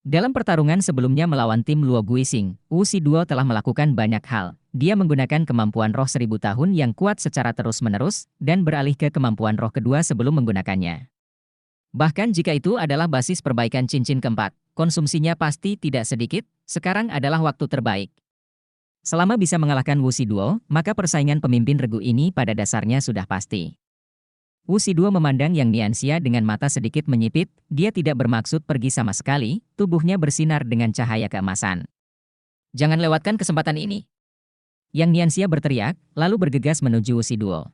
Dalam pertarungan sebelumnya melawan tim Luo Guixing, Wu Shiduo telah melakukan banyak hal. Dia menggunakan kemampuan roh 1000 tahun yang kuat secara terus-menerus, dan beralih ke kemampuan roh kedua sebelum menggunakannya. Bahkan jika itu adalah basis perbaikan cincin keempat, konsumsinya pasti tidak sedikit. Sekarang adalah waktu terbaik. Selama bisa mengalahkan Wu Shiduo, maka persaingan pemimpin regu ini pada dasarnya sudah pasti. Wu Shiduo memandang Yang Nianxia dengan mata sedikit menyipit, dia tidak bermaksud pergi sama sekali, tubuhnya bersinar dengan cahaya keemasan. "Jangan lewatkan kesempatan ini." Yang Nianxia berteriak, lalu bergegas menuju Wu Shiduo.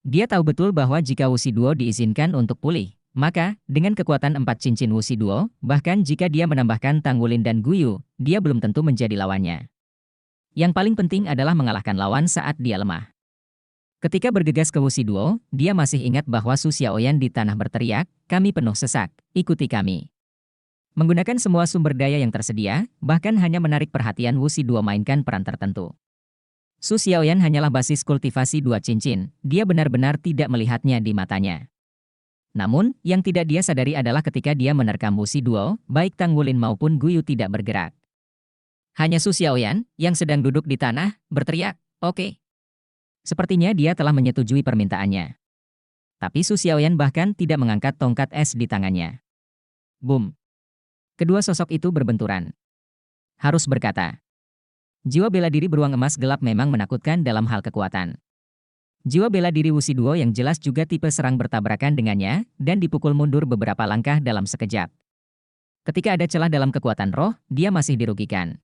Dia tahu betul bahwa jika Wu Shiduo diizinkan untuk pulih, maka, dengan kekuatan 4 cincin Wu Shiduo, bahkan jika dia menambahkan Tang Wulin dan Guyu, dia belum tentu menjadi lawannya. Yang paling penting adalah mengalahkan lawan saat dia lemah. Ketika bergegas ke Wu Shiduo, dia masih ingat bahwa Su Xiaoyan di tanah berteriak, "Kami penuh sesak, ikuti kami." Menggunakan semua sumber daya yang tersedia, bahkan hanya menarik perhatian Wu Shiduo mainkan peran tertentu. Su Xiaoyan hanyalah basis kultivasi 2 cincin, dia benar-benar tidak melihatnya di matanya. Namun, yang tidak dia sadari adalah ketika dia menerkam Wu Shiduo, baik Tang Wulin maupun Guyu tidak bergerak. Hanya Su Xiaoyan, yang sedang duduk di tanah, berteriak, "Oke." Sepertinya dia telah menyetujui permintaannya. Tapi Su Xiaoyan bahkan tidak mengangkat tongkat es di tangannya. Boom! Kedua sosok itu berbenturan. Harus berkata, jiwa bela diri beruang emas gelap memang menakutkan dalam hal kekuatan. Jiwa bela diri Wu Shiduo yang jelas juga tipe serang bertabrakan dengannya, dan dipukul mundur beberapa langkah dalam sekejap. Ketika ada celah dalam kekuatan roh, dia masih dirugikan.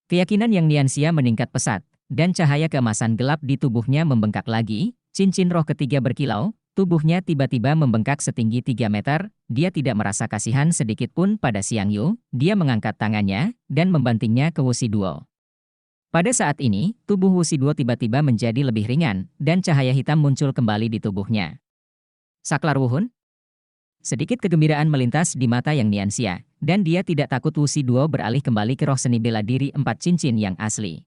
Keyakinan Yang Nianxia meningkat pesat, dan cahaya keemasan gelap di tubuhnya membengkak lagi, cincin roh ketiga berkilau, tubuhnya tiba-tiba membengkak setinggi 3 meter, dia tidak merasa kasihan sedikit pun pada Xiang Yu, dia mengangkat tangannya, dan membantingnya ke Wu Shiduo. Pada saat ini, tubuh Wu Shiduo tiba-tiba menjadi lebih ringan, dan cahaya hitam muncul kembali di tubuhnya. "Saklar Wuhun?" Sedikit kegembiraan melintas di mata Yang Nianxia, dan dia tidak takut Wu Shiduo beralih kembali ke roh seni bela diri 4 cincin yang asli.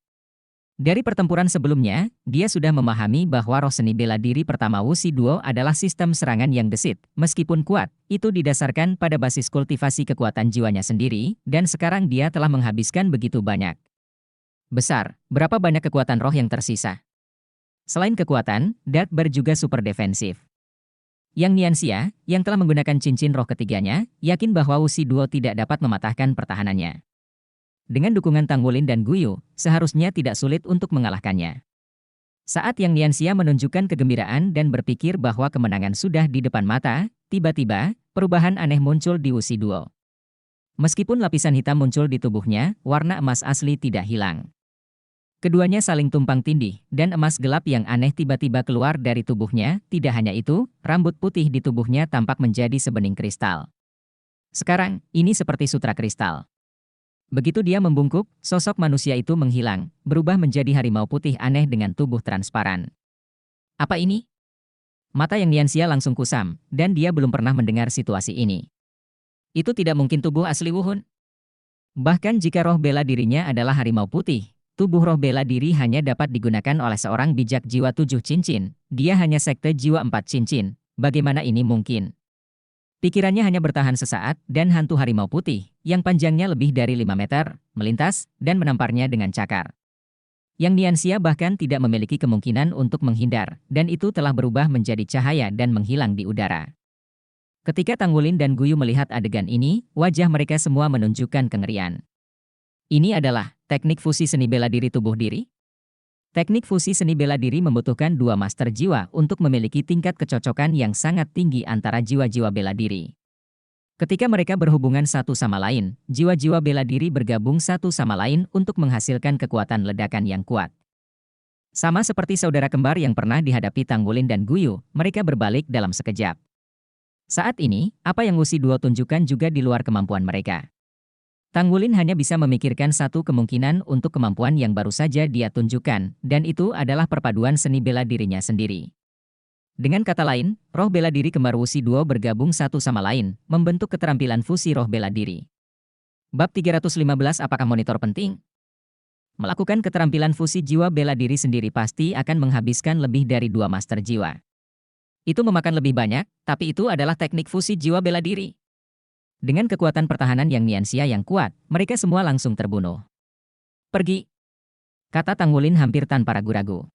Dari pertempuran sebelumnya, dia sudah memahami bahwa roh seni bela diri pertama Wu Shiduo adalah sistem serangan yang gesit. Meskipun kuat, itu didasarkan pada basis kultivasi kekuatan jiwanya sendiri, dan sekarang dia telah menghabiskan begitu banyak. Besar, berapa banyak kekuatan roh yang tersisa? Selain kekuatan, Dark Bear juga super defensif. Yang Nianxia, yang telah menggunakan cincin roh ketiganya, yakin bahwa Wu Shiduo tidak dapat mematahkan pertahanannya. Dengan dukungan Tang Wulin dan Guyu, seharusnya tidak sulit untuk mengalahkannya. Saat Yang Nianxia menunjukkan kegembiraan dan berpikir bahwa kemenangan sudah di depan mata, tiba-tiba, perubahan aneh muncul di Wu Shiduo. Meskipun lapisan hitam muncul di tubuhnya, warna emas asli tidak hilang. Keduanya saling tumpang tindih, dan emas gelap yang aneh tiba-tiba keluar dari tubuhnya. Tidak hanya itu, rambut putih di tubuhnya tampak menjadi sebening kristal. Sekarang, ini seperti sutra kristal. Begitu dia membungkuk, sosok manusia itu menghilang, berubah menjadi harimau putih aneh dengan tubuh transparan. Apa ini? Mata Yang Nianxia langsung kusam, dan dia belum pernah mendengar situasi ini. Itu tidak mungkin tubuh asli Wuhun. Bahkan jika roh bela dirinya adalah harimau putih, tubuh roh bela diri hanya dapat digunakan oleh seorang bijak jiwa 7 cincin. Dia hanya sekte jiwa 4 cincin. Bagaimana ini mungkin? Pikirannya hanya bertahan sesaat, dan hantu harimau putih, yang panjangnya lebih dari 5 meter, melintas, dan menamparnya dengan cakar. Yang Nianxia bahkan tidak memiliki kemungkinan untuk menghindar, dan itu telah berubah menjadi cahaya dan menghilang di udara. Ketika Tanggulin dan Guyu melihat adegan ini, wajah mereka semua menunjukkan kengerian. Ini adalah teknik fusi seni bela diri tubuh diri? Teknik fusi seni bela diri membutuhkan dua master jiwa untuk memiliki tingkat kecocokan yang sangat tinggi antara jiwa-jiwa bela diri. Ketika mereka berhubungan satu sama lain, jiwa-jiwa bela diri bergabung satu sama lain untuk menghasilkan kekuatan ledakan yang kuat. Sama seperti saudara kembar yang pernah dihadapi Tanggulin dan Guyu, mereka berbalik dalam sekejap. Saat ini, apa yang Wusi Duo tunjukkan juga di luar kemampuan mereka. Tanggulin hanya bisa memikirkan satu kemungkinan untuk kemampuan yang baru saja dia tunjukkan, dan itu adalah perpaduan seni bela dirinya sendiri. Dengan kata lain, roh bela diri kembar Wusi Duo bergabung satu sama lain, membentuk keterampilan fusi roh bela diri. Bab 315 apakah monitor penting? Melakukan keterampilan fusi jiwa bela diri sendiri pasti akan menghabiskan lebih dari dua master jiwa. Itu memakan lebih banyak, tapi itu adalah teknik fusi jiwa bela diri. Dengan kekuatan pertahanan yang Nianxia yang kuat, mereka semua langsung terbunuh. Pergi, kata Tanggulin hampir tanpa ragu-ragu.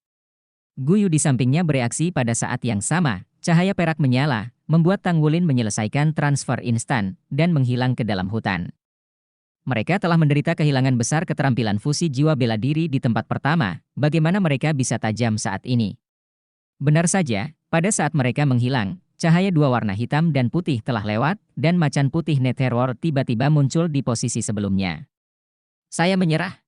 Guyu di sampingnya bereaksi pada saat yang sama, cahaya perak menyala, membuat Tanggulin menyelesaikan transfer instan, dan menghilang ke dalam hutan. Mereka telah menderita kehilangan besar keterampilan fusi jiwa bela diri di tempat pertama, bagaimana mereka bisa tajam saat ini? Benar saja, pada saat mereka menghilang, cahaya dua warna hitam dan putih telah lewat, dan macan putih Netherworld tiba-tiba muncul di posisi sebelumnya. Saya menyerah.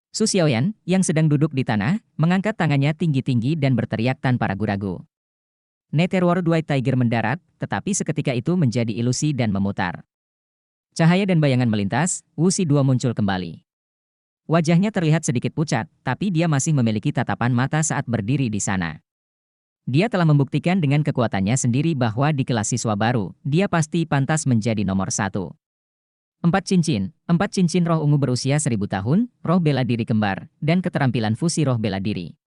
Su Xiaoyan, yang sedang duduk di tanah, mengangkat tangannya tinggi-tinggi dan berteriak tanpa ragu-ragu. Netherworld White Tiger mendarat, tetapi seketika itu menjadi ilusi dan memutar. Cahaya dan bayangan melintas, Wusi Duo muncul kembali. Wajahnya terlihat sedikit pucat, tapi dia masih memiliki tatapan mata saat berdiri di sana. Dia telah membuktikan dengan kekuatannya sendiri bahwa di kelas siswa baru, dia pasti pantas menjadi nomor 1. 4 cincin roh ungu berusia 1000 tahun, roh bela diri kembar, dan keterampilan fusi roh bela diri.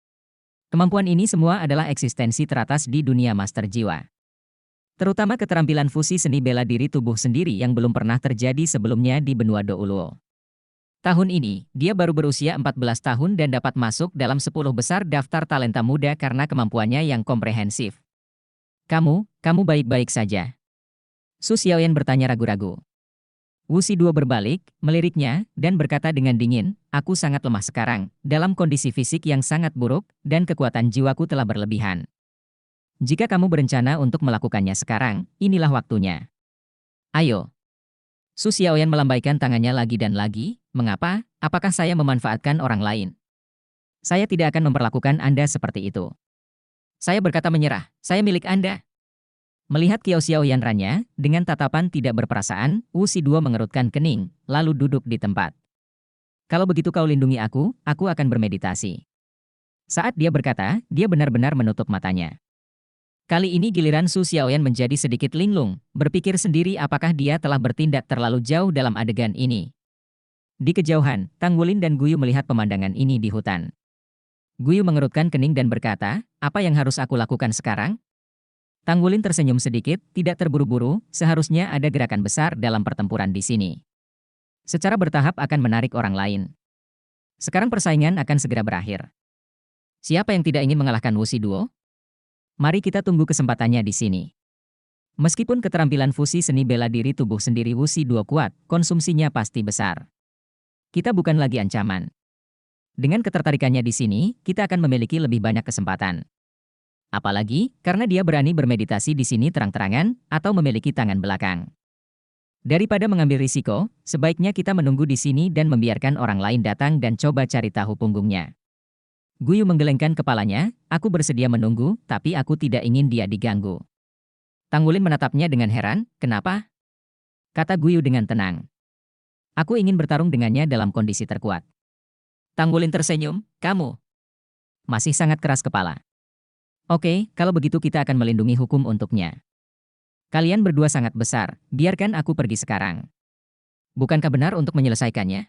Kemampuan ini semua adalah eksistensi teratas di dunia master jiwa. Terutama keterampilan fusi seni bela diri tubuh sendiri yang belum pernah terjadi sebelumnya di benua Douluo. Tahun ini, dia baru berusia 14 tahun dan dapat masuk dalam 10 besar daftar talenta muda karena kemampuannya yang komprehensif. Kamu baik-baik saja? Su Xiaoyan bertanya ragu-ragu. Wusi Duo berbalik, meliriknya, dan berkata dengan dingin, aku sangat lemah sekarang, dalam kondisi fisik yang sangat buruk, dan kekuatan jiwaku telah berlebihan. Jika kamu berencana untuk melakukannya sekarang, inilah waktunya. Ayo. Su Xiaoyan melambaikan tangannya lagi dan lagi, mengapa? Apakah saya memanfaatkan orang lain? Saya tidak akan memperlakukan Anda seperti itu. Saya berkata menyerah, saya milik Anda. Melihat Kiao Xiaoyan ranya, dengan tatapan tidak berperasaan, Wusi Duo mengerutkan kening, lalu duduk di tempat. Kalau begitu kau lindungi aku akan bermeditasi. Saat dia berkata, dia benar-benar menutup matanya. Kali ini giliran Su Xiaoyan menjadi sedikit linglung, berpikir sendiri apakah dia telah bertindak terlalu jauh dalam adegan ini. Di kejauhan, Tanggulin dan Guyu melihat pemandangan ini di hutan. Guyu mengerutkan kening dan berkata, apa yang harus aku lakukan sekarang? Tanggulin tersenyum sedikit, tidak terburu-buru, seharusnya ada gerakan besar dalam pertempuran di sini. Secara bertahap akan menarik orang lain. Sekarang persaingan akan segera berakhir. Siapa yang tidak ingin mengalahkan Wusi Duo? Mari kita tunggu kesempatannya di sini. Meskipun keterampilan fusi seni bela diri tubuh sendiri Wusi Duo kuat, konsumsinya pasti besar. Kita bukan lagi ancaman. Dengan ketertarikannya di sini, kita akan memiliki lebih banyak kesempatan. Apalagi, karena dia berani bermeditasi di sini terang-terangan, atau memiliki tangan belakang. Daripada mengambil risiko, sebaiknya kita menunggu di sini dan membiarkan orang lain datang dan coba cari tahu punggungnya. Guyu menggelengkan kepalanya, aku bersedia menunggu, tapi aku tidak ingin dia diganggu. Tanggulin menatapnya dengan heran, kenapa? Kata Guyu dengan tenang. Aku ingin bertarung dengannya dalam kondisi terkuat. Tanggulin tersenyum, kamu masih sangat keras kepala. Oke, kalau begitu kita akan melindungi hukum untuknya. Kalian berdua sangat besar, biarkan aku pergi sekarang. Bukankah benar untuk menyelesaikannya?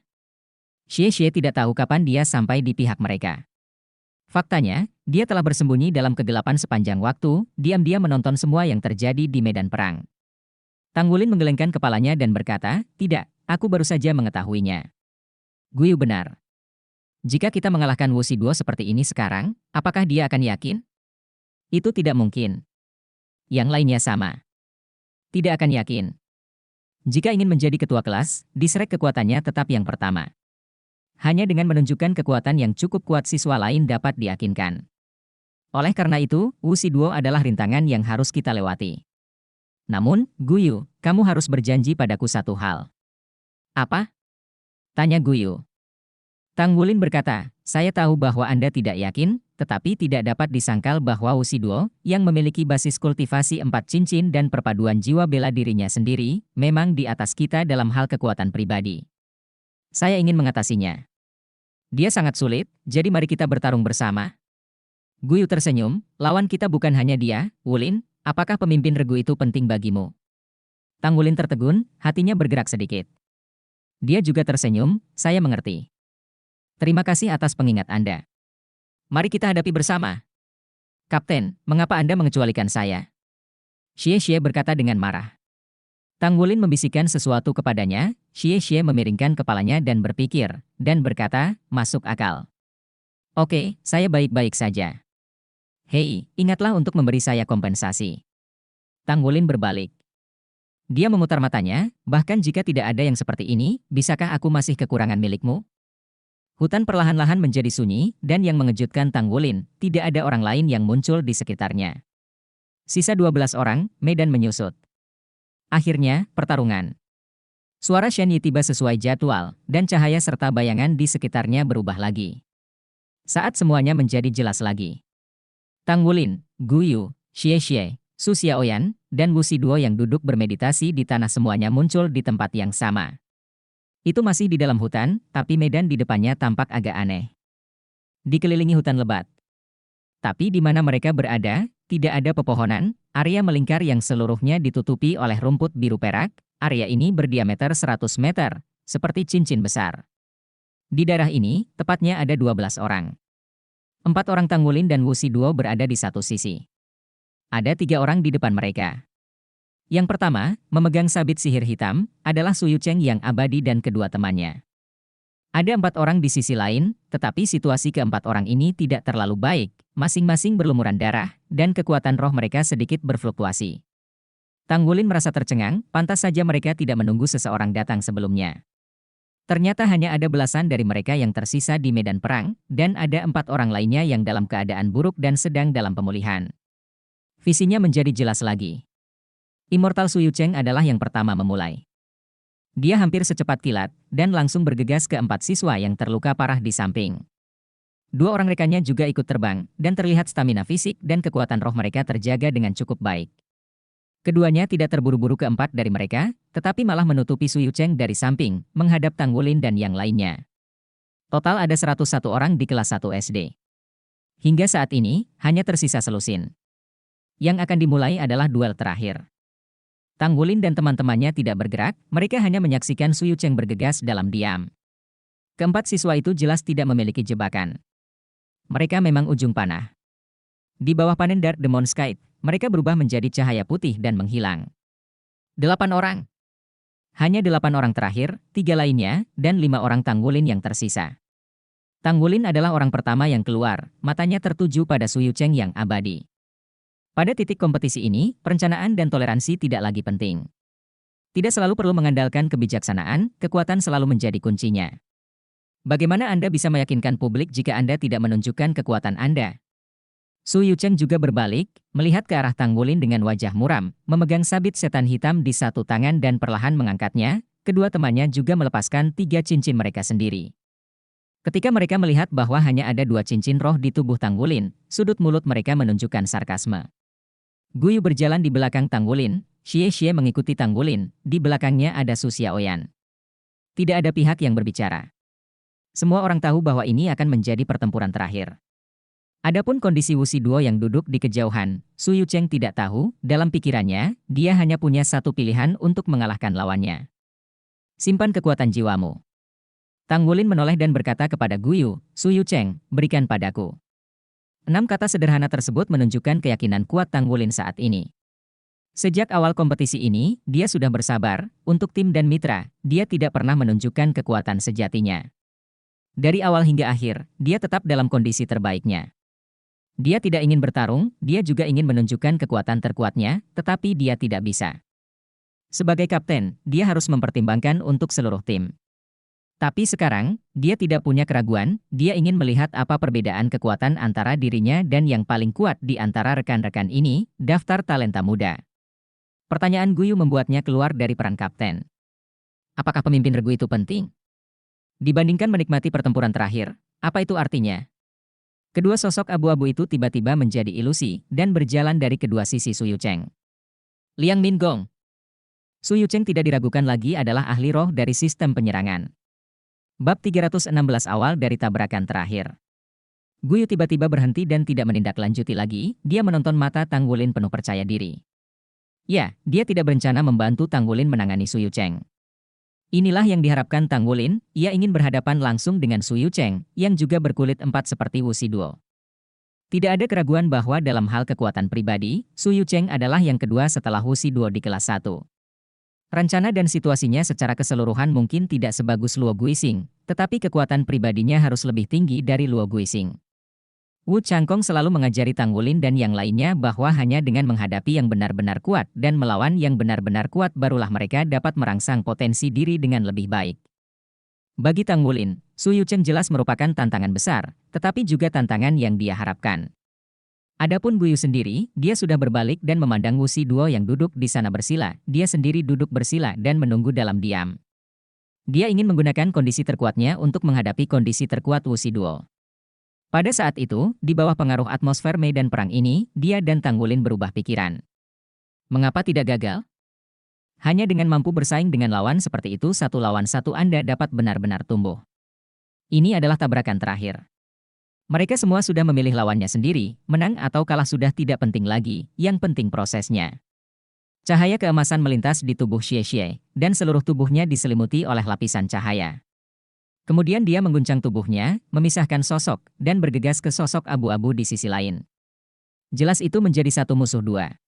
Xie tidak tahu kapan dia sampai di pihak mereka. Faktanya, dia telah bersembunyi dalam kegelapan sepanjang waktu, diam-diam menonton semua yang terjadi di medan perang. Tanggulin menggelengkan kepalanya dan berkata, tidak, aku baru saja mengetahuinya. Guyu benar. Jika kita mengalahkan Wu Shiduo seperti ini sekarang, apakah dia akan yakin? Itu tidak mungkin. Yang lainnya sama. Tidak akan yakin. Jika ingin menjadi ketua kelas, disrek kekuatannya tetap yang pertama. Hanya dengan menunjukkan kekuatan yang cukup kuat siswa lain dapat diyakinkan. Oleh karena itu, Wu Shiduo adalah rintangan yang harus kita lewati. Namun, Guyu, kamu harus berjanji padaku satu hal. Apa? Tanya Guyu. Tang Wulin berkata, saya tahu bahwa Anda tidak yakin, tetapi tidak dapat disangkal bahwa Wu Shiduo, yang memiliki basis kultivasi 4 cincin dan perpaduan jiwa bela dirinya sendiri, memang di atas kita dalam hal kekuatan pribadi. Saya ingin mengatasinya. Dia sangat sulit, jadi mari kita bertarung bersama. Guyu tersenyum, lawan kita bukan hanya dia, Wulin, apakah pemimpin regu itu penting bagimu? Tang Wulin tertegun, hatinya bergerak sedikit. Dia juga tersenyum, saya mengerti. Terima kasih atas pengingat Anda. Mari kita hadapi bersama. Kapten, mengapa Anda mengecualikan saya? Xie berkata dengan marah. Tang Wulin membisikkan sesuatu kepadanya, Xie memiringkan kepalanya dan berpikir, dan berkata, masuk akal. Oke, saya baik-baik saja. Hei, ingatlah untuk memberi saya kompensasi. Tang Wulin berbalik. Dia memutar matanya, bahkan jika tidak ada yang seperti ini, bisakah aku masih kekurangan milikmu? Hutan perlahan-lahan menjadi sunyi, dan yang mengejutkan Tang Wulin, tidak ada orang lain yang muncul di sekitarnya. Sisa 12 orang, medan menyusut. Akhirnya, pertarungan. Suara Shen Yi tiba sesuai jadwal, dan cahaya serta bayangan di sekitarnya berubah lagi. Saat semuanya menjadi jelas lagi. Tang Wulin, Guyu, Xie, Su Xiaoyan, dan Wu Shiduo yang duduk bermeditasi di tanah semuanya muncul di tempat yang sama. Itu masih di dalam hutan, tapi medan di depannya tampak agak aneh. Dikelilingi hutan lebat. Tapi di mana mereka berada, tidak ada pepohonan, area melingkar yang seluruhnya ditutupi oleh rumput biru perak, area ini berdiameter 100 meter, seperti cincin besar. Di daerah ini, tepatnya ada 12 orang. 4 orang Tang Wulin dan Wu Shiduo berada di satu sisi. Ada 3 orang di depan mereka. Yang pertama, memegang sabit sihir hitam, adalah Su Yucheng yang abadi dan kedua temannya. Ada 4 orang di sisi lain, tetapi situasi keempat orang ini tidak terlalu baik, masing-masing berlumuran darah, dan kekuatan roh mereka sedikit berfluktuasi. Tang Wulin merasa tercengang, pantas saja mereka tidak menunggu seseorang datang sebelumnya. Ternyata hanya ada belasan dari mereka yang tersisa di medan perang, dan ada 4 orang lainnya yang dalam keadaan buruk dan sedang dalam pemulihan. Visinya menjadi jelas lagi. Immortal Su Yucheng adalah yang pertama memulai. Dia hampir secepat kilat, dan langsung bergegas ke 4 siswa yang terluka parah di samping. 2 orang rekannya juga ikut terbang, dan terlihat stamina fisik dan kekuatan roh mereka terjaga dengan cukup baik. Keduanya tidak terburu-buru ke 4 dari mereka, tetapi malah menutupi Su Yucheng dari samping, menghadap Tang Wulin dan yang lainnya. Total ada 101 orang di kelas 1 SD. Hingga saat ini, hanya tersisa selusin. Yang akan dimulai adalah duel terakhir. Tang Wulin dan teman-temannya tidak bergerak, mereka hanya menyaksikan Su Yucheng bergegas dalam diam. Keempat siswa itu jelas tidak memiliki jebakan. Mereka memang ujung panah. Di bawah panen Dark Demon Sky, mereka berubah menjadi cahaya putih dan menghilang. 8 orang. Hanya 8 orang terakhir, 3 lainnya, dan 5 orang Tang Wulin yang tersisa. Tang Wulin adalah orang pertama yang keluar, matanya tertuju pada Su Yucheng yang abadi. Pada titik kompetisi ini, perencanaan dan toleransi tidak lagi penting. Tidak selalu perlu mengandalkan kebijaksanaan, kekuatan selalu menjadi kuncinya. Bagaimana Anda bisa meyakinkan publik jika Anda tidak menunjukkan kekuatan Anda? Su Yucheng juga berbalik, melihat ke arah Tang Wulin dengan wajah muram, memegang sabit setan hitam di satu tangan dan perlahan mengangkatnya, kedua temannya juga melepaskan 3 cincin mereka sendiri. Ketika mereka melihat bahwa hanya ada 2 cincin roh di tubuh Tang Wulin, sudut mulut mereka menunjukkan sarkasme. Guyu berjalan di belakang Tang Wulin, Xie mengikuti Tang Wulin, di belakangnya ada Su Xiaoyan. Tidak ada pihak yang berbicara. Semua orang tahu bahwa ini akan menjadi pertempuran terakhir. Adapun kondisi Wu Shiduo yang duduk di kejauhan, Su Yucheng tidak tahu, dalam pikirannya, dia hanya punya satu pilihan untuk mengalahkan lawannya. Simpan kekuatan jiwamu. Tang Wulin menoleh dan berkata kepada Guyu, Su Yucheng, berikan padaku. 6 kata sederhana tersebut menunjukkan keyakinan kuat Tang Wulin saat ini. Sejak awal kompetisi ini, dia sudah bersabar, untuk tim dan mitra, dia tidak pernah menunjukkan kekuatan sejatinya. Dari awal hingga akhir, dia tetap dalam kondisi terbaiknya. Dia tidak ingin bertarung, dia juga ingin menunjukkan kekuatan terkuatnya, tetapi dia tidak bisa. Sebagai kapten, dia harus mempertimbangkan untuk seluruh tim. Tapi sekarang, dia tidak punya keraguan, dia ingin melihat apa perbedaan kekuatan antara dirinya dan yang paling kuat di antara rekan-rekan ini, daftar talenta muda. Pertanyaan Guyu membuatnya keluar dari peran kapten. Apakah pemimpin regu itu penting? Dibandingkan menikmati pertempuran terakhir, apa itu artinya? Kedua sosok abu-abu itu tiba-tiba menjadi ilusi dan berjalan dari kedua sisi Su Yucheng. Liang Mingong. Su Yucheng tidak diragukan lagi adalah ahli roh dari sistem penyerangan. Bab 316 awal dari tabrakan terakhir. Guyu tiba-tiba berhenti dan tidak menindaklanjuti lagi, dia menonton mata Tang Wulin penuh percaya diri. Ya, dia tidak berencana membantu Tang Wulin menangani Su Yucheng. Inilah yang diharapkan Tang Wulin, ia ingin berhadapan langsung dengan Su Yucheng, yang juga berkulit empat seperti Wu Shiduo. Tidak ada keraguan bahwa dalam hal kekuatan pribadi, Su Yucheng adalah yang kedua setelah Wu Shiduo di kelas 1. Rencana dan situasinya secara keseluruhan mungkin tidak sebagus Luo Guixing, tetapi kekuatan pribadinya harus lebih tinggi dari Luo Guixing. Wu Changkong selalu mengajari Tang Wulin dan yang lainnya bahwa hanya dengan menghadapi yang benar-benar kuat dan melawan yang benar-benar kuat barulah mereka dapat merangsang potensi diri dengan lebih baik. Bagi Tang Wulin, Su Yucheng jelas merupakan tantangan besar, tetapi juga tantangan yang dia harapkan. Adapun Guyu sendiri, dia sudah berbalik dan memandang Wu Shiduo yang duduk di sana bersila, dia sendiri duduk bersila dan menunggu dalam diam. Dia ingin menggunakan kondisi terkuatnya untuk menghadapi kondisi terkuat Wu Shiduo. Pada saat itu, di bawah pengaruh atmosfer medan perang ini, dia dan Tang Wulin berubah pikiran. Mengapa tidak gagal? Hanya dengan mampu bersaing dengan lawan seperti itu satu lawan satu Anda dapat benar-benar tumbuh. Ini adalah tabrakan terakhir. Mereka semua sudah memilih lawannya sendiri, menang atau kalah sudah tidak penting lagi, yang penting prosesnya. Cahaya keemasan melintas di tubuh Xie Xie, dan seluruh tubuhnya diselimuti oleh lapisan cahaya. Kemudian dia mengguncang tubuhnya, memisahkan sosok, dan bergegas ke sosok abu-abu di sisi lain. Jelas itu menjadi satu musuh dua.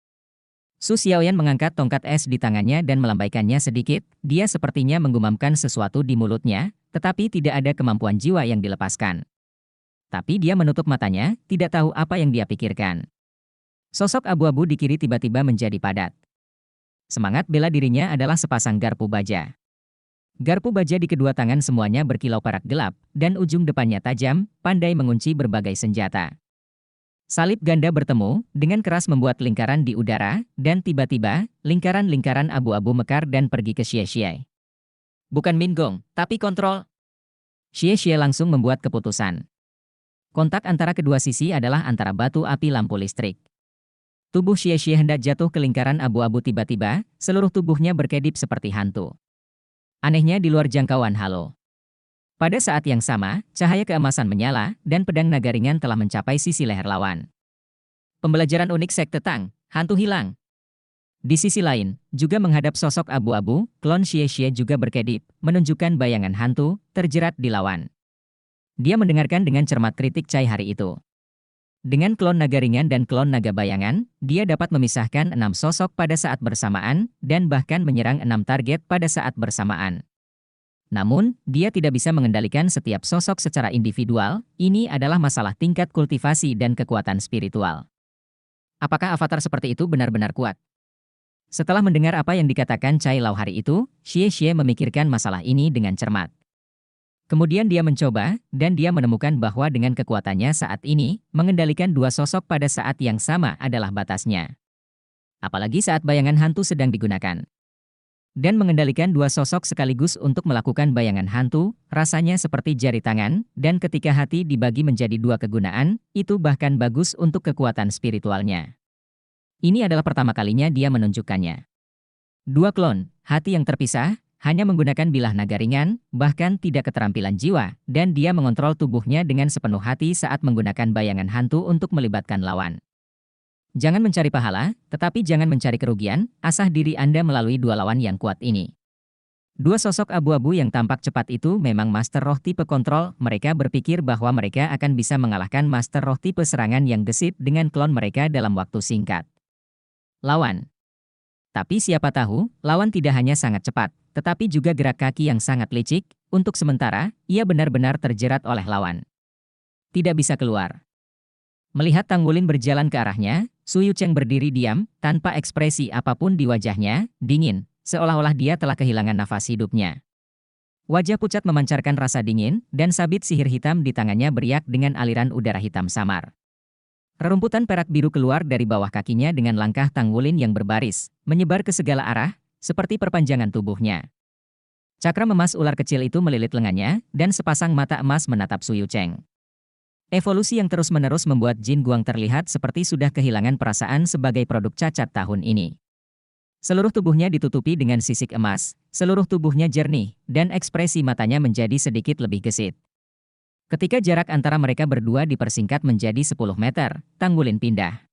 Su Xiaoyan mengangkat tongkat es di tangannya dan melambaikannya sedikit, dia sepertinya menggumamkan sesuatu di mulutnya, tetapi tidak ada kemampuan jiwa yang dilepaskan. Tapi dia menutup matanya, tidak tahu apa yang dia pikirkan. Sosok abu-abu di kiri tiba-tiba menjadi padat. Semangat bela dirinya adalah sepasang garpu baja. Garpu baja di kedua tangan semuanya berkilau perak gelap, dan ujung depannya tajam, pandai mengunci berbagai senjata. Salib ganda bertemu, dengan keras membuat lingkaran di udara, dan tiba-tiba, lingkaran-lingkaran abu-abu mekar dan pergi ke Xie Xie. Bukan Mingong, tapi kontrol. Xie Xie langsung membuat keputusan. Kontak antara kedua sisi adalah antara batu api lampu listrik. Tubuh Xie Xie hendak jatuh ke lingkaran abu-abu tiba-tiba, seluruh tubuhnya berkedip seperti hantu. Anehnya di luar jangkauan halo. Pada saat yang sama, cahaya keemasan menyala, dan pedang naga ringan telah mencapai sisi leher lawan. Pembelajaran unik Sekte Tang, hantu hilang. Di sisi lain, juga menghadap sosok abu-abu, klon Xie Xie juga berkedip, menunjukkan bayangan hantu, terjerat di lawan. Dia mendengarkan dengan cermat kritik Cai hari itu. Dengan klon naga ringan dan klon naga bayangan, dia dapat memisahkan 6 sosok pada saat bersamaan, dan bahkan menyerang 6 target pada saat bersamaan. Namun, dia tidak bisa mengendalikan setiap sosok secara individual, ini adalah masalah tingkat kultivasi dan kekuatan spiritual. Apakah avatar seperti itu benar-benar kuat? Setelah mendengar apa yang dikatakan Cai Lao hari itu, Xie Xie memikirkan masalah ini dengan cermat. Kemudian dia mencoba, dan dia menemukan bahwa dengan kekuatannya saat ini, mengendalikan dua sosok pada saat yang sama adalah batasnya. Apalagi saat bayangan hantu sedang digunakan. Dan mengendalikan dua sosok sekaligus untuk melakukan bayangan hantu, rasanya seperti jari tangan, dan ketika hati dibagi menjadi dua kegunaan, itu bahkan bagus untuk kekuatan spiritualnya. Ini adalah pertama kalinya dia menunjukkannya. Dua klon, hati yang terpisah, hanya menggunakan bilah naga ringan, bahkan tidak keterampilan jiwa, dan dia mengontrol tubuhnya dengan sepenuh hati saat menggunakan bayangan hantu untuk melibatkan lawan. Jangan mencari pahala, tetapi jangan mencari kerugian, asah diri Anda melalui dua lawan yang kuat ini. Dua sosok abu-abu yang tampak cepat itu memang Master Roh tipe kontrol, mereka berpikir bahwa mereka akan bisa mengalahkan Master Roh tipe serangan yang gesit dengan klon mereka dalam waktu singkat. Lawan. Tapi siapa tahu, lawan tidak hanya sangat cepat, tetapi juga gerak kaki yang sangat licik. Untuk sementara, ia benar-benar terjerat oleh lawan. Tidak bisa keluar. Melihat Tang Wulin berjalan ke arahnya, Su Yucheng berdiri diam, tanpa ekspresi apapun di wajahnya, dingin, seolah-olah dia telah kehilangan nafas hidupnya. Wajah pucat memancarkan rasa dingin, dan sabit sihir hitam di tangannya beriak dengan aliran udara hitam samar. Rerumputan perak biru keluar dari bawah kakinya dengan langkah Tang Wulin yang berbaris, menyebar ke segala arah, seperti perpanjangan tubuhnya. Cakram emas ular kecil itu melilit lengannya, dan sepasang mata emas menatap Su Yucheng. Evolusi yang terus-menerus membuat Jin Guang terlihat seperti sudah kehilangan perasaan sebagai produk cacat tahun ini. Seluruh tubuhnya ditutupi dengan sisik emas, seluruh tubuhnya jernih, dan ekspresi matanya menjadi sedikit lebih gesit. Ketika jarak antara mereka berdua dipersingkat menjadi 10 meter, Tang Wulin pindah.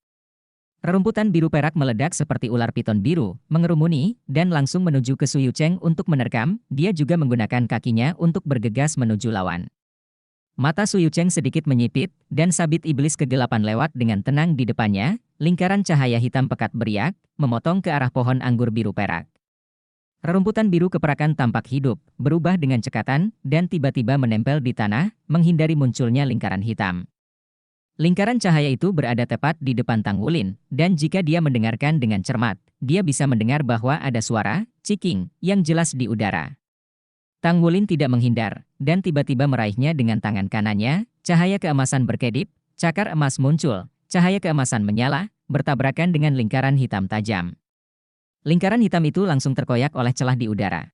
Rerumputan biru perak meledak seperti ular piton biru, mengerumuni, dan langsung menuju ke Su Yucheng untuk menerkam. Dia juga menggunakan kakinya untuk bergegas menuju lawan. Mata Su Yucheng sedikit menyipit, dan sabit iblis kegelapan lewat dengan tenang di depannya. Lingkaran cahaya hitam pekat beriak, memotong ke arah pohon anggur biru perak. Rerumputan biru keperakan tampak hidup, berubah dengan cekatan, dan tiba-tiba menempel di tanah, menghindari munculnya lingkaran hitam. Lingkaran cahaya itu berada tepat di depan Tang Wulin, dan jika dia mendengarkan dengan cermat, dia bisa mendengar bahwa ada suara ciking yang jelas di udara. Tang Wulin tidak menghindar, dan tiba-tiba meraihnya dengan tangan kanannya. Cahaya keemasan berkedip, cakar emas muncul, cahaya keemasan menyala, bertabrakan dengan lingkaran hitam tajam. Lingkaran hitam itu langsung terkoyak oleh celah di udara.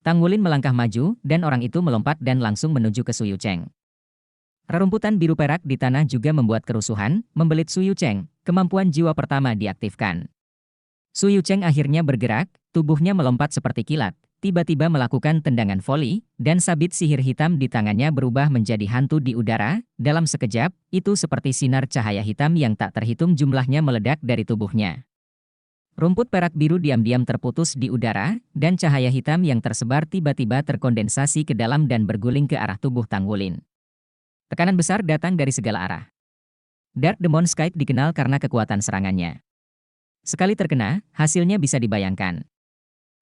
Tang Wulin melangkah maju, dan orang itu melompat dan langsung menuju ke Su Yucheng. Rerumputan biru perak di tanah juga membuat kerusuhan, membelit Su Yucheng. Kemampuan jiwa pertama diaktifkan. Su Yucheng akhirnya bergerak, tubuhnya melompat seperti kilat, tiba-tiba melakukan tendangan voli, dan sabit sihir hitam di tangannya berubah menjadi hantu di udara. Dalam sekejap, itu seperti sinar cahaya hitam yang tak terhitung jumlahnya meledak dari tubuhnya. Rumput perak biru diam-diam terputus di udara, dan cahaya hitam yang tersebar tiba-tiba terkondensasi ke dalam dan berguling ke arah tubuh Tang Wulin. Tekanan besar datang dari segala arah. Dark Demon Scythe dikenal karena kekuatan serangannya. Sekali terkena, hasilnya bisa dibayangkan.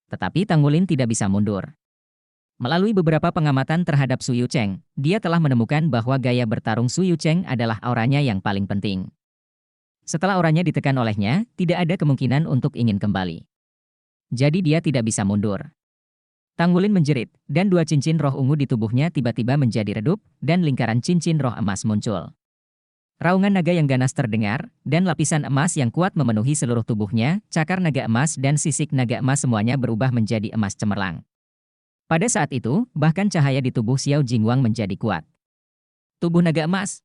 Tetapi Tang Wulin tidak bisa mundur. Melalui beberapa pengamatan terhadap Su Yucheng, dia telah menemukan bahwa gaya bertarung Su Yucheng adalah auranya yang paling penting. Setelah auranya ditekan olehnya, tidak ada kemungkinan untuk ingin kembali. Jadi dia tidak bisa mundur. Tang Wulin menjerit, dan dua cincin roh ungu di tubuhnya tiba-tiba menjadi redup, dan lingkaran cincin roh emas muncul. Raungan naga yang ganas terdengar, dan lapisan emas yang kuat memenuhi seluruh tubuhnya. Cakar naga emas dan sisik naga emas semuanya berubah menjadi emas cemerlang. Pada saat itu, bahkan cahaya di tubuh Xiao Jingwang menjadi kuat. Tubuh naga emas.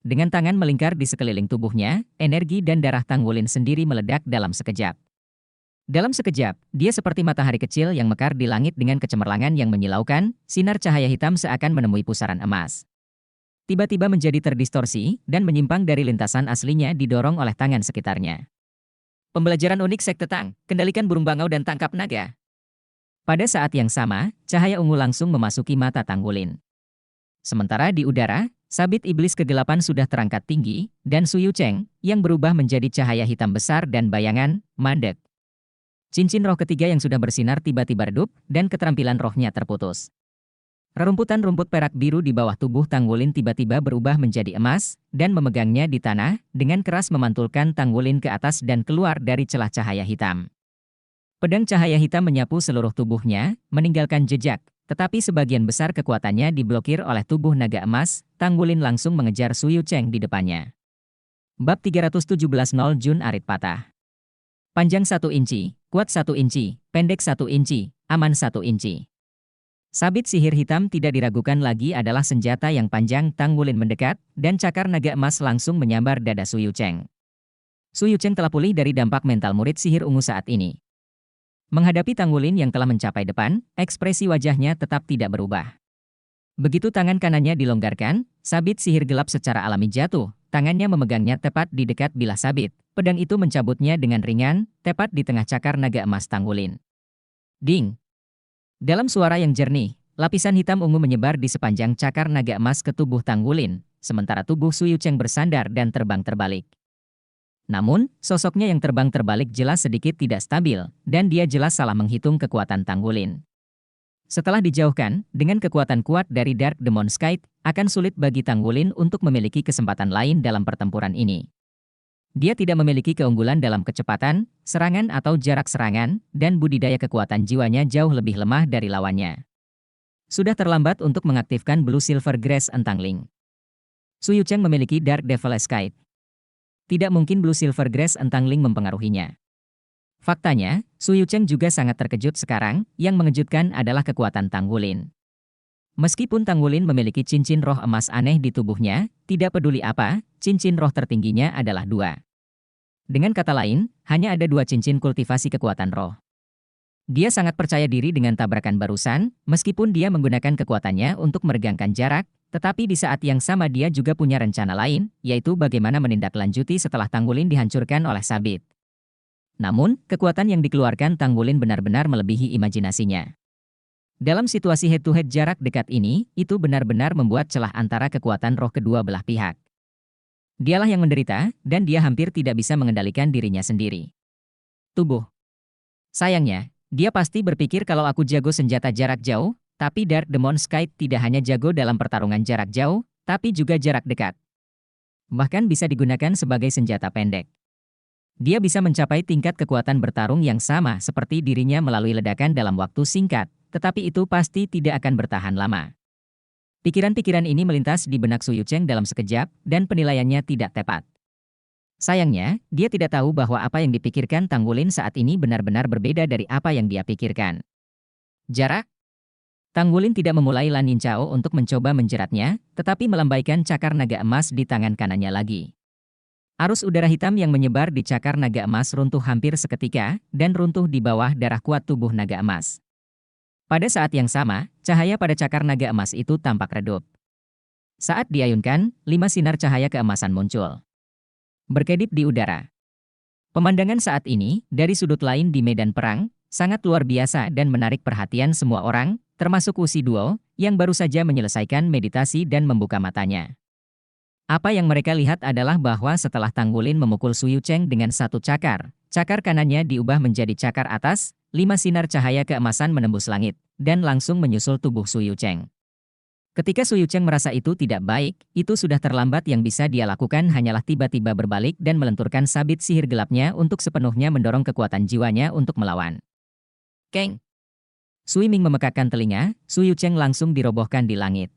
Dengan tangan melingkar di sekeliling tubuhnya, energi dan darah Tang Wulin sendiri meledak dalam sekejap. Dalam sekejap, dia seperti matahari kecil yang mekar di langit dengan kecemerlangan yang menyilaukan. Sinar cahaya hitam seakan menemui pusaran emas. Tiba-tiba menjadi terdistorsi, dan menyimpang dari lintasan aslinya didorong oleh tangan sekitarnya. Pembelajaran unik Sekte Tang, kendalikan burung bangau dan tangkap naga. Pada saat yang sama, cahaya ungu langsung memasuki mata Tang Wulin. Sementara di udara, sabit iblis kegelapan sudah terangkat tinggi, dan Su Yucheng, yang berubah menjadi cahaya hitam besar dan bayangan, mandek. Cincin roh ketiga yang sudah bersinar tiba-tiba redup, dan keterampilan rohnya terputus. Rerumputan rumput perak biru di bawah tubuh Tang Wulin tiba-tiba berubah menjadi emas, dan memegangnya di tanah, dengan keras memantulkan Tang Wulin ke atas dan keluar dari celah cahaya hitam. Pedang cahaya hitam menyapu seluruh tubuhnya, meninggalkan jejak, tetapi sebagian besar kekuatannya diblokir oleh tubuh naga emas. Tang Wulin langsung mengejar Su Yucheng di depannya. Bab 317 Jun Arit Patah. Panjang 1 inci, kuat 1 inci, pendek 1 inci, aman 1 inci. Sabit sihir hitam tidak diragukan lagi adalah senjata yang panjang. Tang Wulin mendekat, dan cakar naga emas langsung menyambar dada Su Yucheng. Su Yucheng telah pulih dari dampak mental murid sihir ungu saat ini. Menghadapi Tang Wulin yang telah mencapai depan, ekspresi wajahnya tetap tidak berubah. Begitu tangan kanannya dilonggarkan, sabit sihir gelap secara alami jatuh. Tangannya memegangnya tepat di dekat bilah sabit. Pedang itu mencabutnya dengan ringan, tepat di tengah cakar naga emas Tang Wulin. Ding! Dalam suara yang jernih, lapisan hitam ungu menyebar di sepanjang cakar naga emas ke tubuh Tang Wulin, sementara tubuh Su Yucheng bersandar dan terbang terbalik. Namun, sosoknya yang terbang terbalik jelas sedikit tidak stabil, dan dia jelas salah menghitung kekuatan Tanggulin. Setelah dijauhkan, dengan kekuatan kuat dari Dark Demon Sky, akan sulit bagi Tanggulin untuk memiliki kesempatan lain dalam pertempuran ini. Dia tidak memiliki keunggulan dalam kecepatan, serangan atau jarak serangan, dan budidaya kekuatan jiwanya jauh lebih lemah dari lawannya. Sudah terlambat untuk mengaktifkan Blue Silver Grass Entangling. Su Yucheng memiliki Dark Devil Escape. Tidak mungkin Blue Silver Grass Entangling mempengaruhinya. Faktanya, Su Yucheng juga sangat terkejut sekarang, yang mengejutkan adalah kekuatan Tanggulin. Meskipun Tanggulin memiliki cincin roh emas aneh di tubuhnya, tidak peduli apa, cincin roh tertingginya adalah 2. Dengan kata lain, hanya ada 2 cincin kultivasi kekuatan roh. Dia sangat percaya diri dengan tabrakan barusan, meskipun dia menggunakan kekuatannya untuk meregangkan jarak, tetapi di saat yang sama dia juga punya rencana lain, yaitu bagaimana menindaklanjuti setelah Tanggulin dihancurkan oleh Sabit. Namun, kekuatan yang dikeluarkan Tanggulin benar-benar melebihi imajinasinya. Dalam situasi head-to-head jarak dekat ini, itu benar-benar membuat celah antara kekuatan roh kedua belah pihak. Dialah yang menderita, dan dia hampir tidak bisa mengendalikan dirinya sendiri. Tubuh. Sayangnya, dia pasti berpikir kalau aku jago senjata jarak jauh, tapi Dark Demon Sky tidak hanya jago dalam pertarungan jarak jauh, tapi juga jarak dekat. Bahkan bisa digunakan sebagai senjata pendek. Dia bisa mencapai tingkat kekuatan bertarung yang sama seperti dirinya melalui ledakan dalam waktu singkat, tetapi itu pasti tidak akan bertahan lama. Pikiran-pikiran ini melintas di benak Su Yucheng dalam sekejap, dan penilaiannya tidak tepat. Sayangnya, dia tidak tahu bahwa apa yang dipikirkan Tanggulin saat ini benar-benar berbeda dari apa yang dia pikirkan. Jarak? Tanggulin tidak memulai Lan Yin Chao untuk mencoba menjeratnya, tetapi melambaikan cakar naga emas di tangan kanannya lagi. Arus udara hitam yang menyebar di cakar naga emas runtuh hampir seketika, dan runtuh di bawah darah kuat tubuh naga emas. Pada saat yang sama, cahaya pada cakar naga emas itu tampak redup. Saat diayunkan, 5 sinar cahaya keemasan muncul, berkedip di udara. Pemandangan saat ini, dari sudut lain di medan perang, sangat luar biasa dan menarik perhatian semua orang, termasuk Wuxi Duo, yang baru saja menyelesaikan meditasi dan membuka matanya. Apa yang mereka lihat adalah bahwa setelah Tanggulin memukul Su Yucheng dengan satu cakar, cakar kanannya diubah menjadi cakar atas, 5 sinar cahaya keemasan menembus langit, dan langsung menyusul tubuh Su Yucheng. Ketika Su Yucheng merasa itu tidak baik, itu sudah terlambat. Yang bisa dia lakukan hanyalah tiba-tiba berbalik dan melenturkan sabit sihir gelapnya untuk sepenuhnya mendorong kekuatan jiwanya untuk melawan. Keng! Sui Ming memekakkan telinga, Su Yucheng langsung dirobohkan di langit.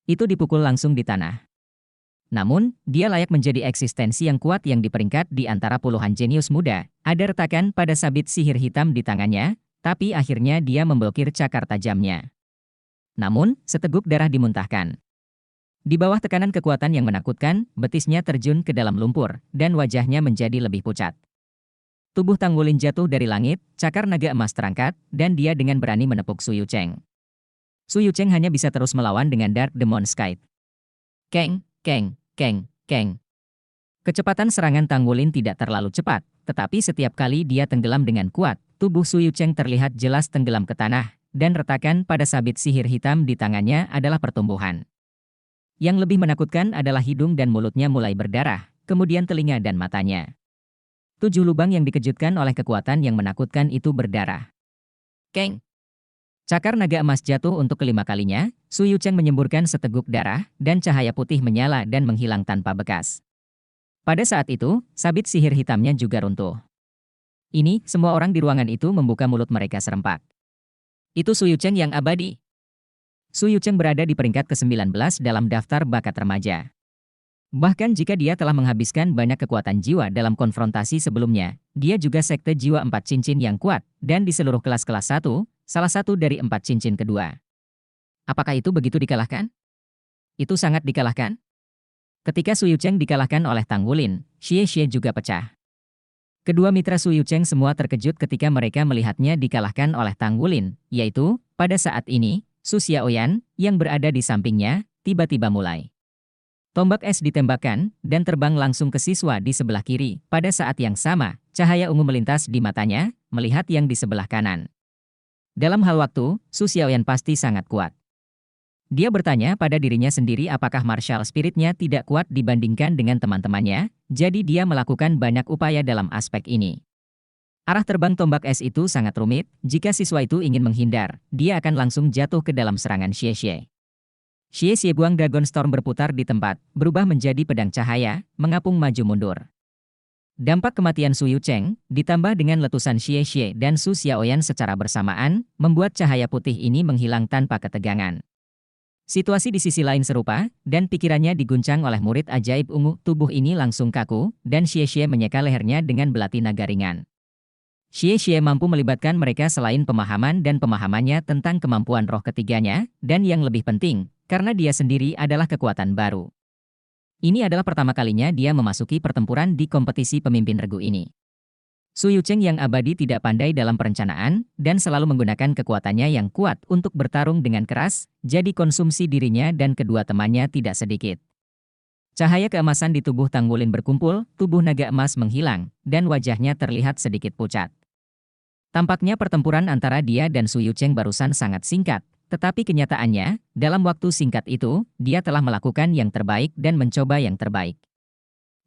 Itu dipukul langsung di tanah. Namun, dia layak menjadi eksistensi yang kuat yang diperingkat di antara puluhan jenius muda. Ada retakan pada sabit sihir hitam di tangannya, tapi akhirnya dia memblokir cakar tajamnya. Namun, seteguk darah dimuntahkan. Di bawah tekanan kekuatan yang menakutkan, betisnya terjun ke dalam lumpur, dan wajahnya menjadi lebih pucat. Tubuh Tanggulin jatuh dari langit, cakar naga emas terangkat, dan dia dengan berani menepuk Su Yucheng. Su Yucheng hanya bisa terus melawan dengan Dark Demon Sky. Keng, keng, keng, keng. Kecepatan serangan Tanggulin tidak terlalu cepat, tetapi setiap kali dia tenggelam dengan kuat, tubuh Su Yucheng terlihat jelas tenggelam ke tanah, dan retakan pada sabit sihir hitam di tangannya adalah pertumbuhan. Yang lebih menakutkan adalah hidung dan mulutnya mulai berdarah, kemudian telinga dan matanya. 7 lubang yang dikejutkan oleh kekuatan yang menakutkan itu berdarah. Keng! Cakar naga emas jatuh untuk kelima kalinya, Su Yucheng menyemburkan seteguk darah, dan cahaya putih menyala dan menghilang tanpa bekas. Pada saat itu, sabit sihir hitamnya juga runtuh. Ini, semua orang di ruangan itu membuka mulut mereka serempak. Itu Su Yucheng yang abadi. Su Yucheng berada di peringkat ke-19 dalam daftar bakat remaja. Bahkan jika dia telah menghabiskan banyak kekuatan jiwa dalam konfrontasi sebelumnya, dia juga sekte jiwa 4 cincin yang kuat, dan di seluruh kelas-kelas 1, salah satu dari 4 cincin kedua. Apakah itu begitu dikalahkan? Itu sangat dikalahkan. Ketika Su Yucheng dikalahkan oleh Tanggulin, Xie juga pecah. Kedua mitra Su Yucheng semua terkejut ketika mereka melihatnya dikalahkan oleh Tanggulin, yaitu, pada saat ini, Su Xiaoyan, yang berada di sampingnya, tiba-tiba mulai. Tombak es ditembakkan, dan terbang langsung ke siswa di sebelah kiri. Pada saat yang sama, cahaya ungu melintas di matanya, melihat yang di sebelah kanan. Dalam hal waktu, Su Xiaoyan pasti sangat kuat. Dia bertanya pada dirinya sendiri apakah martial spirit-nya tidak kuat dibandingkan dengan teman-temannya, jadi dia melakukan banyak upaya dalam aspek ini. Arah terbang tombak es itu sangat rumit, jika siswa itu ingin menghindar, dia akan langsung jatuh ke dalam serangan Xie Xie. Xie Xie buang Dragon Storm berputar di tempat, berubah menjadi pedang cahaya, mengapung maju mundur. Dampak kematian Su Yucheng, ditambah dengan letusan Xie Xie dan Su Xiaoyan secara bersamaan, membuat cahaya putih ini menghilang tanpa ketegangan. Situasi di sisi lain serupa, dan pikirannya diguncang oleh murid ajaib ungu. Tubuh ini langsung kaku, dan Xie Xie menyeka lehernya dengan belati naga ringan. Xie Xie mampu melibatkan mereka selain pemahaman dan pemahamannya tentang kemampuan roh ketiganya, dan yang lebih penting, karena dia sendiri adalah kekuatan baru. Ini adalah pertama kalinya dia memasuki pertempuran di kompetisi pemimpin regu ini. Su Yucheng yang abadi tidak pandai dalam perencanaan, dan selalu menggunakan kekuatannya yang kuat untuk bertarung dengan keras, jadi konsumsi dirinya dan kedua temannya tidak sedikit. Cahaya keemasan di tubuh Tang Wulin berkumpul, tubuh naga emas menghilang, dan wajahnya terlihat sedikit pucat. Tampaknya pertempuran antara dia dan Su Yucheng barusan sangat singkat, tetapi kenyataannya, dalam waktu singkat itu, dia telah melakukan yang terbaik dan mencoba yang terbaik.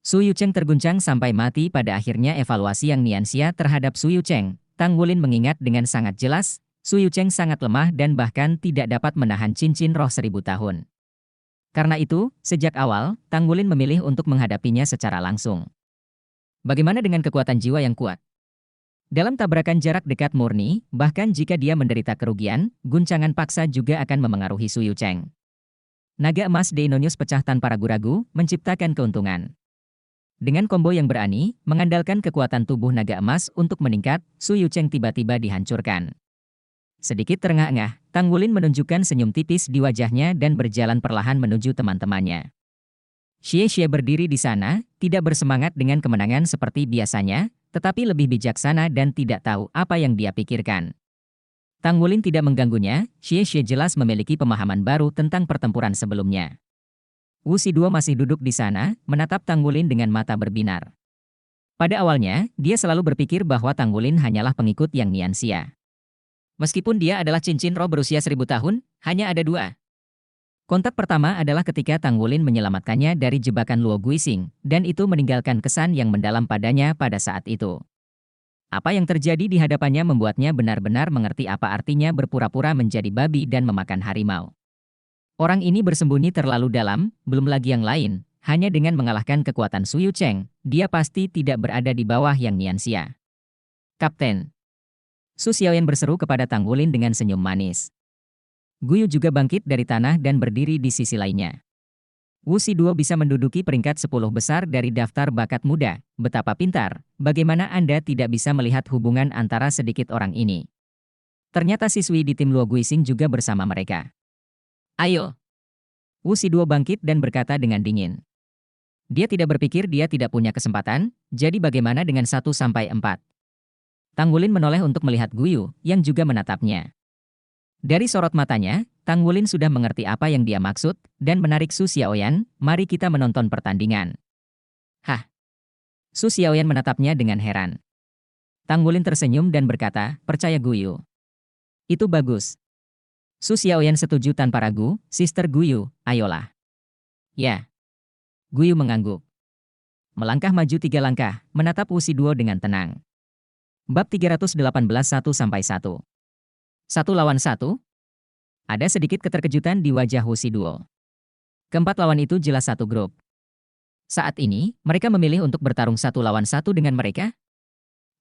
Su Yucheng terguncang sampai mati. Pada akhirnya evaluasi yang Nianxia terhadap Su Yucheng, Tang Wulin mengingat dengan sangat jelas, Su Yucheng sangat lemah dan bahkan tidak dapat menahan cincin roh 1000 tahun. Karena itu, sejak awal, Tang Wulin memilih untuk menghadapinya secara langsung. Bagaimana dengan kekuatan jiwa yang kuat? Dalam tabrakan jarak dekat murni, bahkan jika dia menderita kerugian, guncangan paksa juga akan memengaruhi Su Yucheng. Naga emas Deinonyus pecah tanpa ragu-ragu, menciptakan keuntungan. Dengan combo yang berani, mengandalkan kekuatan tubuh naga emas untuk meningkat, Su Yucheng tiba-tiba dihancurkan. Sedikit terengah-engah, Tang Wulin menunjukkan senyum tipis di wajahnya dan berjalan perlahan menuju teman-temannya. Xie Xie berdiri di sana, tidak bersemangat dengan kemenangan seperti biasanya, tetapi lebih bijaksana dan tidak tahu apa yang dia pikirkan. Tang Wulin tidak mengganggunya. Xie Xie jelas memiliki pemahaman baru tentang pertempuran sebelumnya. Wu Shiduo masih duduk di sana, menatap Tang Wulin dengan mata berbinar. Pada awalnya, dia selalu berpikir bahwa Tang Wulin hanyalah pengikut yang Nianxia. Meskipun dia adalah cincin roh berusia 1000 tahun, hanya ada dua. Kontak pertama adalah ketika Tang Wulin menyelamatkannya dari jebakan Luo Guixing, dan itu meninggalkan kesan yang mendalam padanya pada saat itu. Apa yang terjadi di hadapannya membuatnya benar-benar mengerti apa artinya berpura-pura menjadi babi dan memakan harimau. Orang ini bersembunyi terlalu dalam, belum lagi yang lain, hanya dengan mengalahkan kekuatan Su Yucheng, dia pasti tidak berada di bawah yang Nianxia. Kapten. Su Xiaoyan berseru kepada Tang Wulin dengan senyum manis. Guyu juga bangkit dari tanah dan berdiri di sisi lainnya. Wu Shiduo bisa menduduki peringkat 10 besar dari daftar bakat muda, betapa pintar, bagaimana Anda tidak bisa melihat hubungan antara sedikit orang ini. Ternyata siswi di tim Luo Guixing juga bersama mereka. Ayo. Wu Shiduo bangkit dan berkata dengan dingin. Dia tidak berpikir dia tidak punya kesempatan, jadi bagaimana dengan 1-4? Tang Wulin menoleh untuk melihat Guyu, yang juga menatapnya. Dari sorot matanya, Tang Wulin sudah mengerti apa yang dia maksud, dan menarik Su Xiaoyan, mari kita menonton pertandingan. Hah? Su Xiaoyan menatapnya dengan heran. Tang Wulin tersenyum dan berkata, percaya Guyu. Itu bagus. Su Xiaoyan setuju tanpa ragu, Sister Guyu, ayolah. Ya. Guyu mengangguk. Melangkah maju 3 langkah, menatap Wu Shiduo dengan tenang. Bab 318 1-1. 1 lawan 1? Ada sedikit keterkejutan di wajah Wu Shiduo. Keempat lawan itu jelas satu grup. Saat ini, mereka memilih untuk bertarung 1 lawan 1 dengan mereka?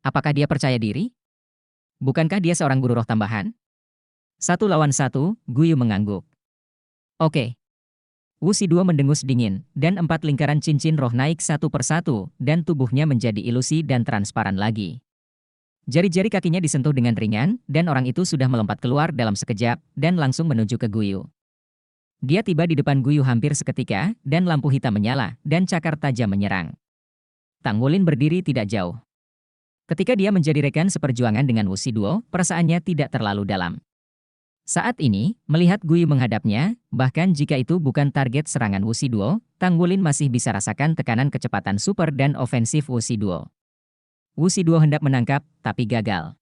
Apakah dia percaya diri? Bukankah dia seorang guru roh tambahan? 1 lawan 1, Guyu mengangguk. Oke. Wu Shiduo mendengus dingin, dan 4 lingkaran cincin roh naik satu persatu, dan tubuhnya menjadi ilusi dan transparan lagi. Jari-jari kakinya disentuh dengan ringan, dan orang itu sudah melompat keluar dalam sekejap, dan langsung menuju ke Guyu. Dia tiba di depan Guyu hampir seketika, dan lampu hitam menyala, dan cakar tajam menyerang. Tang Wulin berdiri tidak jauh. Ketika dia menjadi rekan seperjuangan dengan Wu Shiduo, perasaannya tidak terlalu dalam. Saat ini, melihat Guyu menghadapnya, bahkan jika itu bukan target serangan Wu Shiduo, Tang Wulin masih bisa rasakan tekanan kecepatan super dan ofensif Wu Shiduo. Wu Shiduo hendak menangkap, tapi gagal.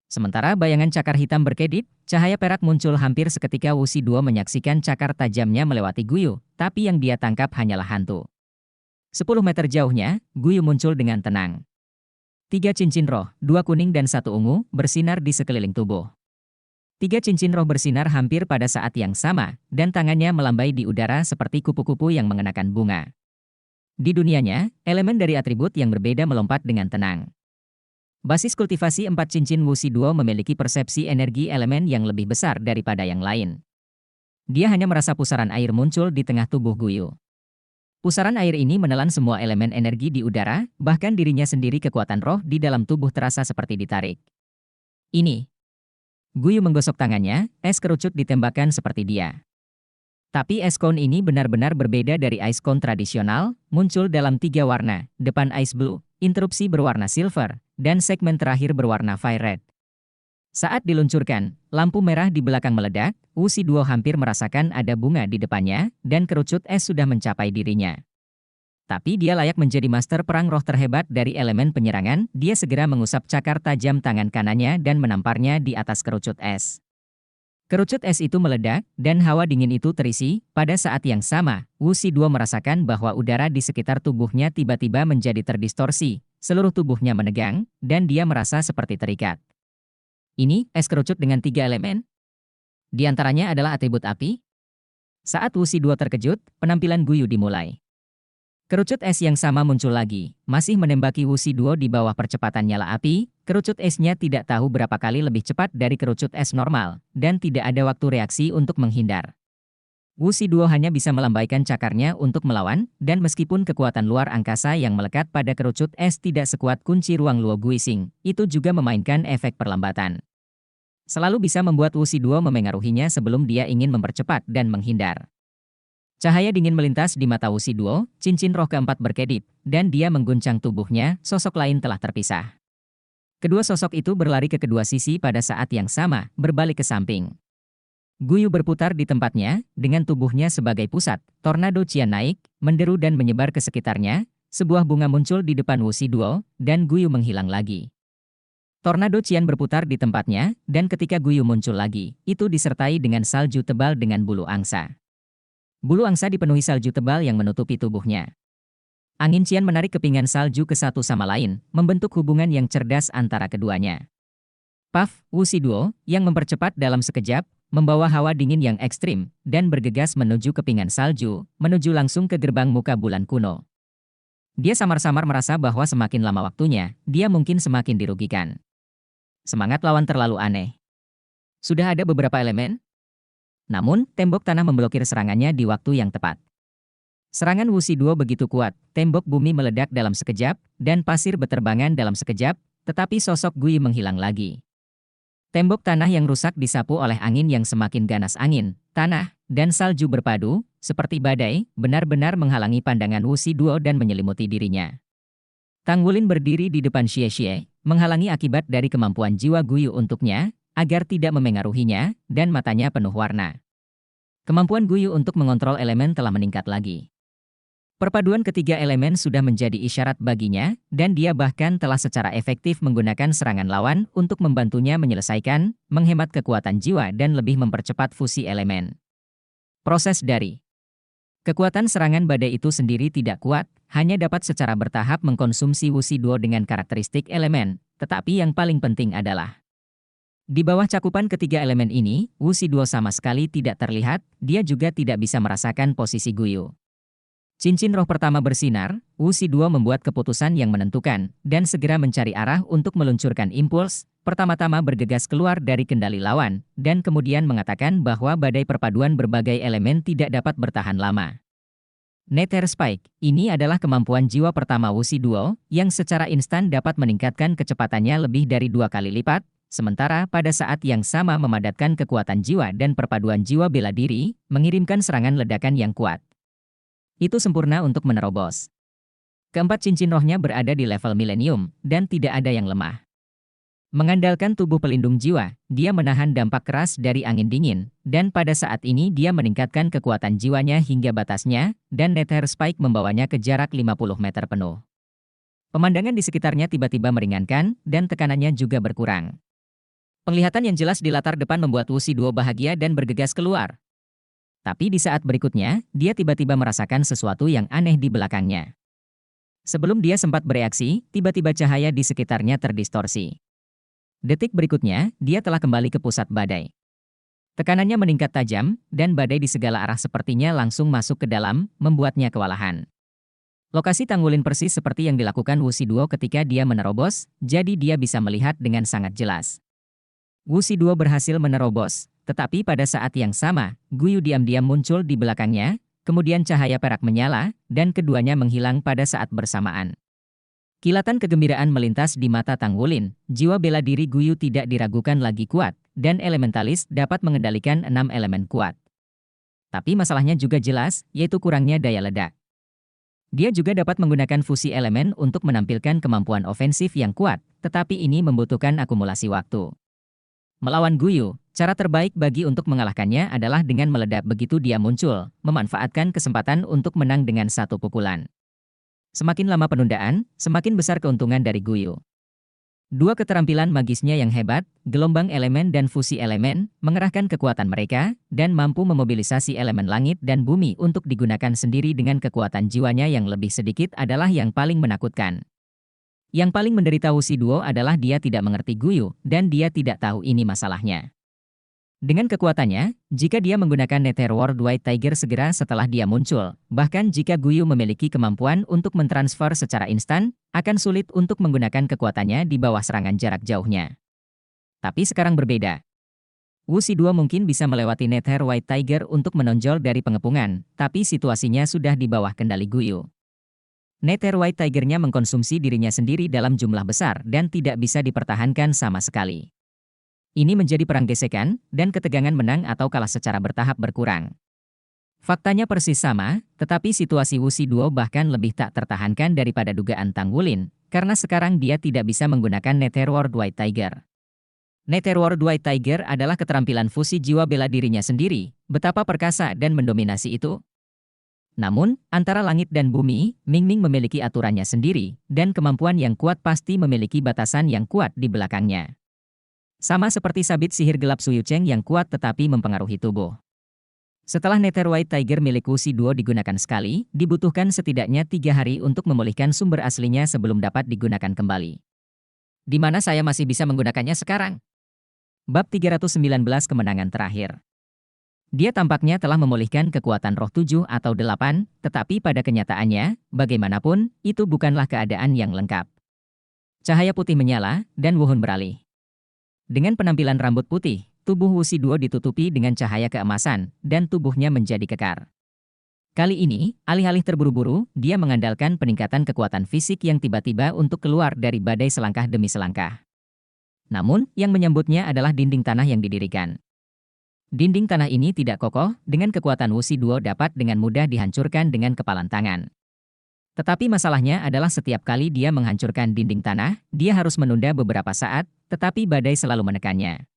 Sementara bayangan cakar hitam berkedip, cahaya perak muncul hampir seketika Wusi Duo menyaksikan cakar tajamnya melewati Guyu, tapi yang dia tangkap hanyalah hantu. 10 meter jauhnya, Guyu muncul dengan tenang. 3 cincin roh, 2 kuning dan 1 ungu, bersinar di sekeliling tubuh. 3 cincin roh bersinar hampir pada saat yang sama, dan tangannya melambai di udara seperti kupu-kupu yang mengenakan bunga. Di dunianya, elemen dari atribut yang berbeda melompat dengan tenang. Basis kultivasi 4 cincin Wusi Duo memiliki persepsi energi elemen yang lebih besar daripada yang lain. Dia hanya merasa pusaran air muncul di tengah tubuh Guyu. Pusaran air ini menelan semua elemen energi di udara, bahkan dirinya sendiri kekuatan roh di dalam tubuh terasa seperti ditarik. Ini. Guyu menggosok tangannya, es kerucut ditembakkan seperti dia. Tapi es cone ini benar-benar berbeda dari ice cone tradisional, muncul dalam 3 warna, depan ice blue, interupsi berwarna silver, dan segmen terakhir berwarna fire red. Saat diluncurkan, lampu merah di belakang meledak, Wusi Duo hampir merasakan ada bunga di depannya, dan kerucut es sudah mencapai dirinya. Tapi dia layak menjadi master perang roh terhebat dari elemen penyerangan, dia segera mengusap cakar tajam tangan kanannya dan menamparnya di atas kerucut es. Kerucut es itu meledak, dan hawa dingin itu terisi. Pada saat yang sama, Wusi Duo merasakan bahwa udara di sekitar tubuhnya tiba-tiba menjadi terdistorsi, seluruh tubuhnya menegang, dan dia merasa seperti terikat. Ini, es kerucut dengan 3 elemen? Di antaranya adalah atribut api? Saat Wusi Duo terkejut, penampilan Guyu dimulai. Kerucut es yang sama muncul lagi, masih menembaki Wusi Duo di bawah percepatan nyala api. Kerucut esnya tidak tahu berapa kali lebih cepat dari kerucut es normal, dan tidak ada waktu reaksi untuk menghindar. Wusi Duo hanya bisa melambaikan cakarnya untuk melawan, dan meskipun kekuatan luar angkasa yang melekat pada kerucut es tidak sekuat kunci ruang Luo Guising, itu juga memainkan efek perlambatan. Selalu bisa membuat Wusi Duo memengaruhinya sebelum dia ingin mempercepat dan menghindar. Cahaya dingin melintas di mata Wusi Duo, cincin roh keempat berkedip, dan dia mengguncang tubuhnya, sosok lain telah terpisah. Kedua sosok itu berlari ke kedua sisi pada saat yang sama, berbalik ke samping. Guyu berputar di tempatnya, dengan tubuhnya sebagai pusat, tornado Qian naik, menderu dan menyebar ke sekitarnya, sebuah bunga muncul di depan Wusi Duo, dan Guyu menghilang lagi. Tornado Qian berputar di tempatnya, dan ketika Guyu muncul lagi, itu disertai dengan salju tebal dengan bulu angsa. Bulu angsa dipenuhi salju tebal yang menutupi tubuhnya. Angin Qian menarik kepingan salju ke satu sama lain, membentuk hubungan yang cerdas antara keduanya. Puff, Wusi Duo, yang mempercepat dalam sekejap, membawa hawa dingin yang ekstrim, dan bergegas menuju kepingan salju, menuju langsung ke gerbang muka bulan kuno. Dia samar-samar merasa bahwa semakin lama waktunya, dia mungkin semakin dirugikan. Semangat lawan terlalu aneh. Sudah ada beberapa elemen? Namun, tembok tanah memblokir serangannya di waktu yang tepat. Serangan Wusi Duo begitu kuat, tembok bumi meledak dalam sekejap, dan pasir beterbangan dalam sekejap, tetapi sosok Guyu menghilang lagi. Tembok tanah yang rusak disapu oleh angin yang semakin ganas angin, tanah, dan salju berpadu, seperti badai, benar-benar menghalangi pandangan Wusi Duo dan menyelimuti dirinya. Tang Wulin berdiri di depan Xie, menghalangi akibat dari kemampuan jiwa Guyu untuknya, agar tidak memengaruhinya, dan matanya penuh warna. Kemampuan Guyu untuk mengontrol elemen telah meningkat lagi. Perpaduan ketiga elemen sudah menjadi isyarat baginya, dan dia bahkan telah secara efektif menggunakan serangan lawan untuk membantunya menyelesaikan, menghemat kekuatan jiwa dan lebih mempercepat fusi elemen. Proses dari kekuatan serangan badai itu sendiri tidak kuat, hanya dapat secara bertahap mengkonsumsi Wusi Duo dengan karakteristik elemen, tetapi yang paling penting adalah di bawah cakupan ketiga elemen ini, Wusi Duo sama sekali tidak terlihat, dia juga tidak bisa merasakan posisi Guyu. Cincin roh pertama bersinar, Wusi Duo membuat keputusan yang menentukan, dan segera mencari arah untuk meluncurkan impuls, pertama-tama bergegas keluar dari kendali lawan, dan kemudian mengatakan bahwa badai perpaduan berbagai elemen tidak dapat bertahan lama. Nether Spike, ini adalah kemampuan jiwa pertama Wusi Duo, yang secara instan dapat meningkatkan kecepatannya lebih dari 2 kali lipat, sementara pada saat yang sama memadatkan kekuatan jiwa dan perpaduan jiwa bela diri, mengirimkan serangan ledakan yang kuat. Itu sempurna untuk menerobos. Keempat cincin rohnya berada di level milenium, dan tidak ada yang lemah. Mengandalkan tubuh pelindung jiwa, dia menahan dampak keras dari angin dingin, dan pada saat ini dia meningkatkan kekuatan jiwanya hingga batasnya, dan Nether Spike membawanya ke jarak 50 meter penuh. Pemandangan di sekitarnya tiba-tiba meringankan, dan tekanannya juga berkurang. Penglihatan yang jelas di latar depan membuat Wuxi Duo bahagia dan bergegas keluar. Tapi di saat berikutnya, dia tiba-tiba merasakan sesuatu yang aneh di belakangnya. Sebelum dia sempat bereaksi, tiba-tiba cahaya di sekitarnya terdistorsi. Detik berikutnya, dia telah kembali ke pusat badai. Tekanannya meningkat tajam, dan badai di segala arah sepertinya langsung masuk ke dalam, membuatnya kewalahan. Lokasi Tanggulin persis seperti yang dilakukan Wuxi Duo ketika dia menerobos, jadi dia bisa melihat dengan sangat jelas. Wuxi Duo berhasil menerobos, tetapi pada saat yang sama, Guyu diam-diam muncul di belakangnya, kemudian cahaya perak menyala, dan keduanya menghilang pada saat bersamaan. Kilatan kegembiraan melintas di mata Tanggulin, jiwa bela diri Guyu tidak diragukan lagi kuat, dan elementalis dapat mengendalikan 6 elemen kuat. Tapi masalahnya juga jelas, yaitu kurangnya daya ledak. Dia juga dapat menggunakan fusi elemen untuk menampilkan kemampuan ofensif yang kuat, tetapi ini membutuhkan akumulasi waktu. Melawan Guyu, cara terbaik bagi untuk mengalahkannya adalah dengan meledak begitu dia muncul, memanfaatkan kesempatan untuk menang dengan satu pukulan. Semakin lama penundaan, semakin besar keuntungan dari Guyu. Dua keterampilan magisnya yang hebat, gelombang elemen dan fusi elemen, mengerahkan kekuatan mereka, dan mampu memobilisasi elemen langit dan bumi untuk digunakan sendiri dengan kekuatan jiwanya yang lebih sedikit adalah yang paling menakutkan. Yang paling menderita Wuxi Duo adalah dia tidak mengerti Guyu, dan dia tidak tahu ini masalahnya. Dengan kekuatannya, jika dia menggunakan Nether World White Tiger segera setelah dia muncul, bahkan jika Guyu memiliki kemampuan untuk mentransfer secara instan, akan sulit untuk menggunakan kekuatannya di bawah serangan jarak jauhnya. Tapi sekarang berbeda. Wuxi Duo mungkin bisa melewati Nether White Tiger untuk menonjol dari pengepungan, tapi situasinya sudah di bawah kendali Guyu. Nether White Tiger-nya mengkonsumsi dirinya sendiri dalam jumlah besar dan tidak bisa dipertahankan sama sekali. Ini menjadi perang gesekan, dan ketegangan menang atau kalah secara bertahap berkurang. Faktanya persis sama, tetapi situasi Wuxi Duo bahkan lebih tak tertahankan daripada dugaan Tanggulin, karena sekarang dia tidak bisa menggunakan Nether World White Tiger. Nether World White Tiger adalah keterampilan fusi jiwa bela dirinya sendiri, betapa perkasa dan mendominasi itu. Namun, antara langit dan bumi, Ming Ming memiliki aturannya sendiri, dan kemampuan yang kuat pasti memiliki batasan yang kuat di belakangnya. Sama seperti sabit sihir gelap Suyu Cheng yang kuat tetapi mempengaruhi tubuh. Setelah Nether White Tiger milik Wuxi Duo digunakan sekali, dibutuhkan setidaknya 3 hari untuk memulihkan sumber aslinya sebelum dapat digunakan kembali. Di mana saya masih bisa menggunakannya sekarang? Bab 319 Kemenangan Terakhir. Dia tampaknya telah memulihkan kekuatan roh 7 atau 8, tetapi pada kenyataannya, bagaimanapun, itu bukanlah keadaan yang lengkap. Cahaya putih menyala, dan Wuhun beralih. Dengan penampilan rambut putih, tubuh Wuxi Duo ditutupi dengan cahaya keemasan, dan tubuhnya menjadi kekar. Kali ini, alih-alih terburu-buru, dia mengandalkan peningkatan kekuatan fisik yang tiba-tiba untuk keluar dari badai selangkah demi selangkah. Namun, yang menyambutnya adalah dinding tanah yang didirikan. Dinding tanah ini tidak kokoh, dengan kekuatan Wuxi Duo dapat dengan mudah dihancurkan dengan kepalan tangan. Tetapi masalahnya adalah setiap kali dia menghancurkan dinding tanah, dia harus menunda beberapa saat, tetapi badai selalu menekannya.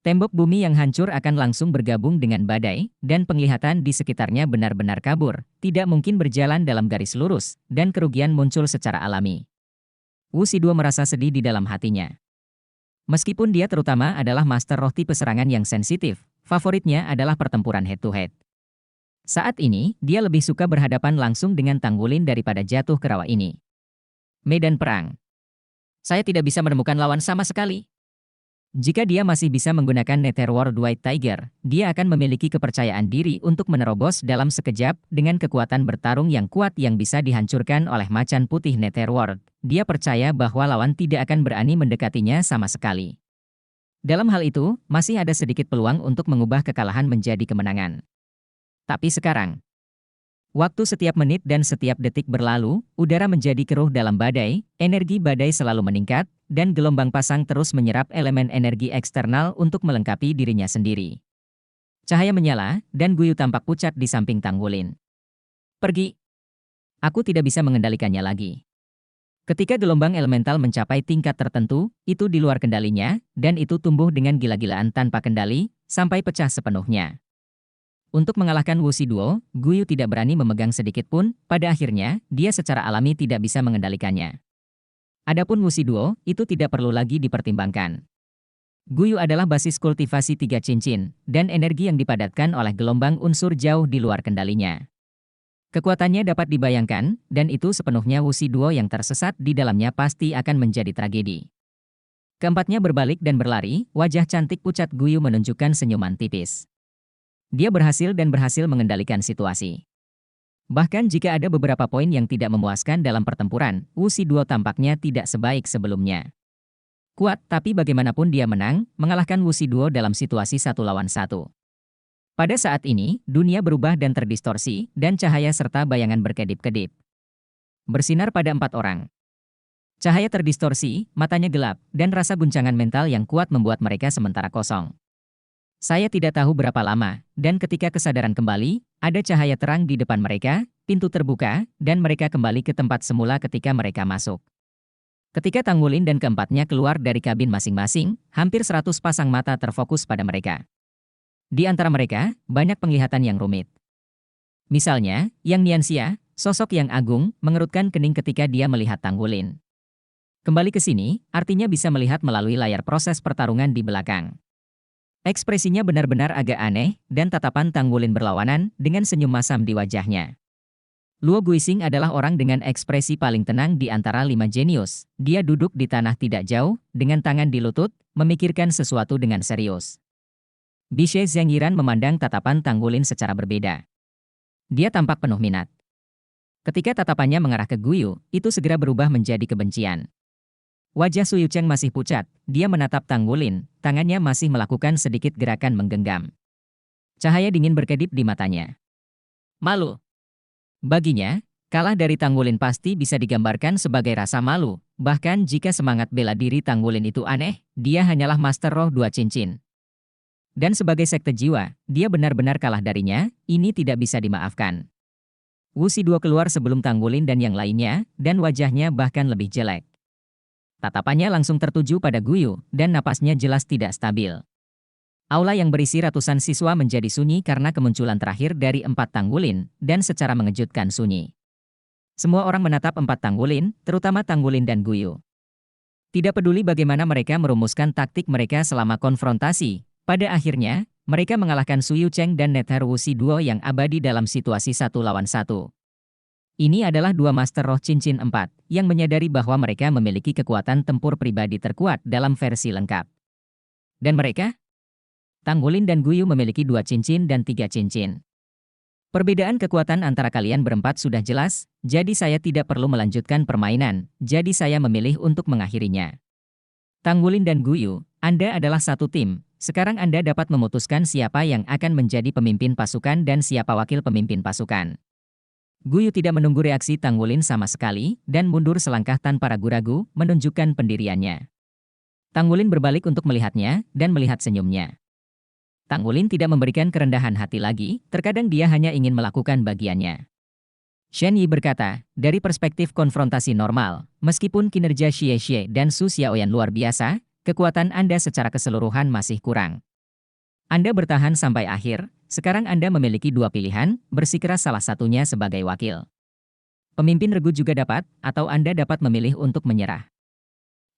Tembok bumi yang hancur akan langsung bergabung dengan badai, dan penglihatan di sekitarnya benar-benar kabur, tidak mungkin berjalan dalam garis lurus, dan kerugian muncul secara alami. Wuxi Duo merasa sedih di dalam hatinya. Meskipun dia terutama adalah master roh tipe serangan yang sensitif, favoritnya adalah pertempuran head-to-head. Saat ini, dia lebih suka berhadapan langsung dengan Tanggulin daripada jatuh ke rawa ini. Medan perang. Saya tidak bisa menemukan lawan sama sekali. Jika dia masih bisa menggunakan Nether World White Tiger, dia akan memiliki kepercayaan diri untuk menerobos dalam sekejap dengan kekuatan bertarung yang kuat yang bisa dihancurkan oleh macan putih Nether World. Dia percaya bahwa lawan tidak akan berani mendekatinya sama sekali. Dalam hal itu, masih ada sedikit peluang untuk mengubah kekalahan menjadi kemenangan. Tapi sekarang, waktu setiap menit dan setiap detik berlalu, udara menjadi keruh dalam badai, energi badai selalu meningkat, dan gelombang pasang terus menyerap elemen energi eksternal untuk melengkapi dirinya sendiri. Cahaya menyala, dan Guyu tampak pucat di samping Tanggulin. Pergi. Aku tidak bisa mengendalikannya lagi. Ketika gelombang elemental mencapai tingkat tertentu, itu di luar kendalinya, dan itu tumbuh dengan gila-gilaan tanpa kendali, sampai pecah sepenuhnya. Untuk mengalahkan Wuxi Duo, Guyu tidak berani memegang sedikit pun, pada akhirnya, dia secara alami tidak bisa mengendalikannya. Adapun Wuxi Duo, itu tidak perlu lagi dipertimbangkan. Guyu adalah basis kultivasi tiga cincin, dan energi yang dipadatkan oleh gelombang unsur jauh di luar kendalinya. Kekuatannya dapat dibayangkan, dan itu sepenuhnya Wuxi Duo yang tersesat di dalamnya pasti akan menjadi tragedi. Keempatnya berbalik dan berlari, wajah cantik pucat Guyu menunjukkan senyuman tipis. Dia berhasil mengendalikan situasi. Bahkan jika ada beberapa poin yang tidak memuaskan dalam pertempuran, Wuxi Duo tampaknya tidak sebaik sebelumnya. Kuat, tapi bagaimanapun dia menang, mengalahkan Wuxi Duo dalam situasi 1 lawan 1. Pada saat ini, dunia berubah dan terdistorsi, dan cahaya serta bayangan berkedip-kedip. Bersinar pada 4 orang. Cahaya terdistorsi, matanya gelap, dan rasa guncangan mental yang kuat membuat mereka sementara kosong. Saya tidak tahu berapa lama, dan ketika kesadaran kembali, ada cahaya terang di depan mereka, pintu terbuka, dan mereka kembali ke tempat semula ketika mereka masuk. Ketika Tanggulin dan keempatnya keluar dari kabin masing-masing, hampir 100 pasang mata terfokus pada mereka. Di antara mereka, banyak penglihatan yang rumit. Misalnya, Yang Nianxia, sosok yang agung, mengerutkan kening ketika dia melihat Tanggulin. Kembali ke sini, artinya bisa melihat melalui layar proses pertarungan di belakang. Ekspresinya benar-benar agak aneh, dan tatapan Tanggulin berlawanan dengan senyum masam di wajahnya. Luo Guixing adalah orang dengan ekspresi paling tenang di antara 5 jenius. Dia duduk di tanah tidak jauh, dengan tangan di lutut, memikirkan sesuatu dengan serius. Bishe Zhengyiran memandang tatapan Tanggulin secara berbeda. Dia tampak penuh minat. Ketika tatapannya mengarah ke Guyu, itu segera berubah menjadi kebencian. Wajah Su Yucheng masih pucat, dia menatap Tanggulin, tangannya masih melakukan sedikit gerakan menggenggam. Cahaya dingin berkedip di matanya. Malu. Baginya, kalah dari Tanggulin pasti bisa digambarkan sebagai rasa malu, bahkan jika semangat bela diri Tanggulin itu aneh, dia hanyalah master roh 2 cincin. Dan sebagai sekte jiwa, dia benar-benar kalah darinya, ini tidak bisa dimaafkan. Wuxi Duo keluar sebelum Tanggulin dan yang lainnya, dan wajahnya bahkan lebih jelek. Tatapannya langsung tertuju pada Guyu, dan napasnya jelas tidak stabil. Aula yang berisi ratusan siswa menjadi sunyi karena kemunculan terakhir dari 4 Tanggulin, dan secara mengejutkan sunyi. Semua orang menatap 4 Tanggulin, terutama Tanggulin dan Guyu. Tidak peduli bagaimana mereka merumuskan taktik mereka selama konfrontasi, pada akhirnya, mereka mengalahkan Su Yucheng dan Nether Wuxi Duo yang abadi dalam situasi 1 lawan 1. Ini adalah 2 Master Roh Cincin 4, yang menyadari bahwa mereka memiliki kekuatan tempur pribadi terkuat dalam versi lengkap. Dan mereka? Tanggulin dan Guyu memiliki 2 cincin dan 3 cincin. Perbedaan kekuatan antara kalian berempat sudah jelas, jadi saya tidak perlu melanjutkan permainan, jadi saya memilih untuk mengakhirinya. Tanggulin dan Guyu, Anda adalah satu tim. Sekarang Anda dapat memutuskan siapa yang akan menjadi pemimpin pasukan dan siapa wakil pemimpin pasukan. Guyu tidak menunggu reaksi Tanggulin sama sekali, dan mundur selangkah tanpa ragu-ragu, menunjukkan pendiriannya. Tanggulin berbalik untuk melihatnya, dan melihat senyumnya. Tanggulin tidak memberikan kerendahan hati lagi, terkadang dia hanya ingin melakukan bagiannya. Shen Yi berkata, dari perspektif konfrontasi normal, meskipun kinerja Xie Xie dan Su Xiaoyan luar biasa, kekuatan Anda secara keseluruhan masih kurang. Anda bertahan sampai akhir, sekarang Anda memiliki 2 pilihan, bersikeras salah satunya sebagai wakil. Pemimpin regu juga dapat, atau Anda dapat memilih untuk menyerah.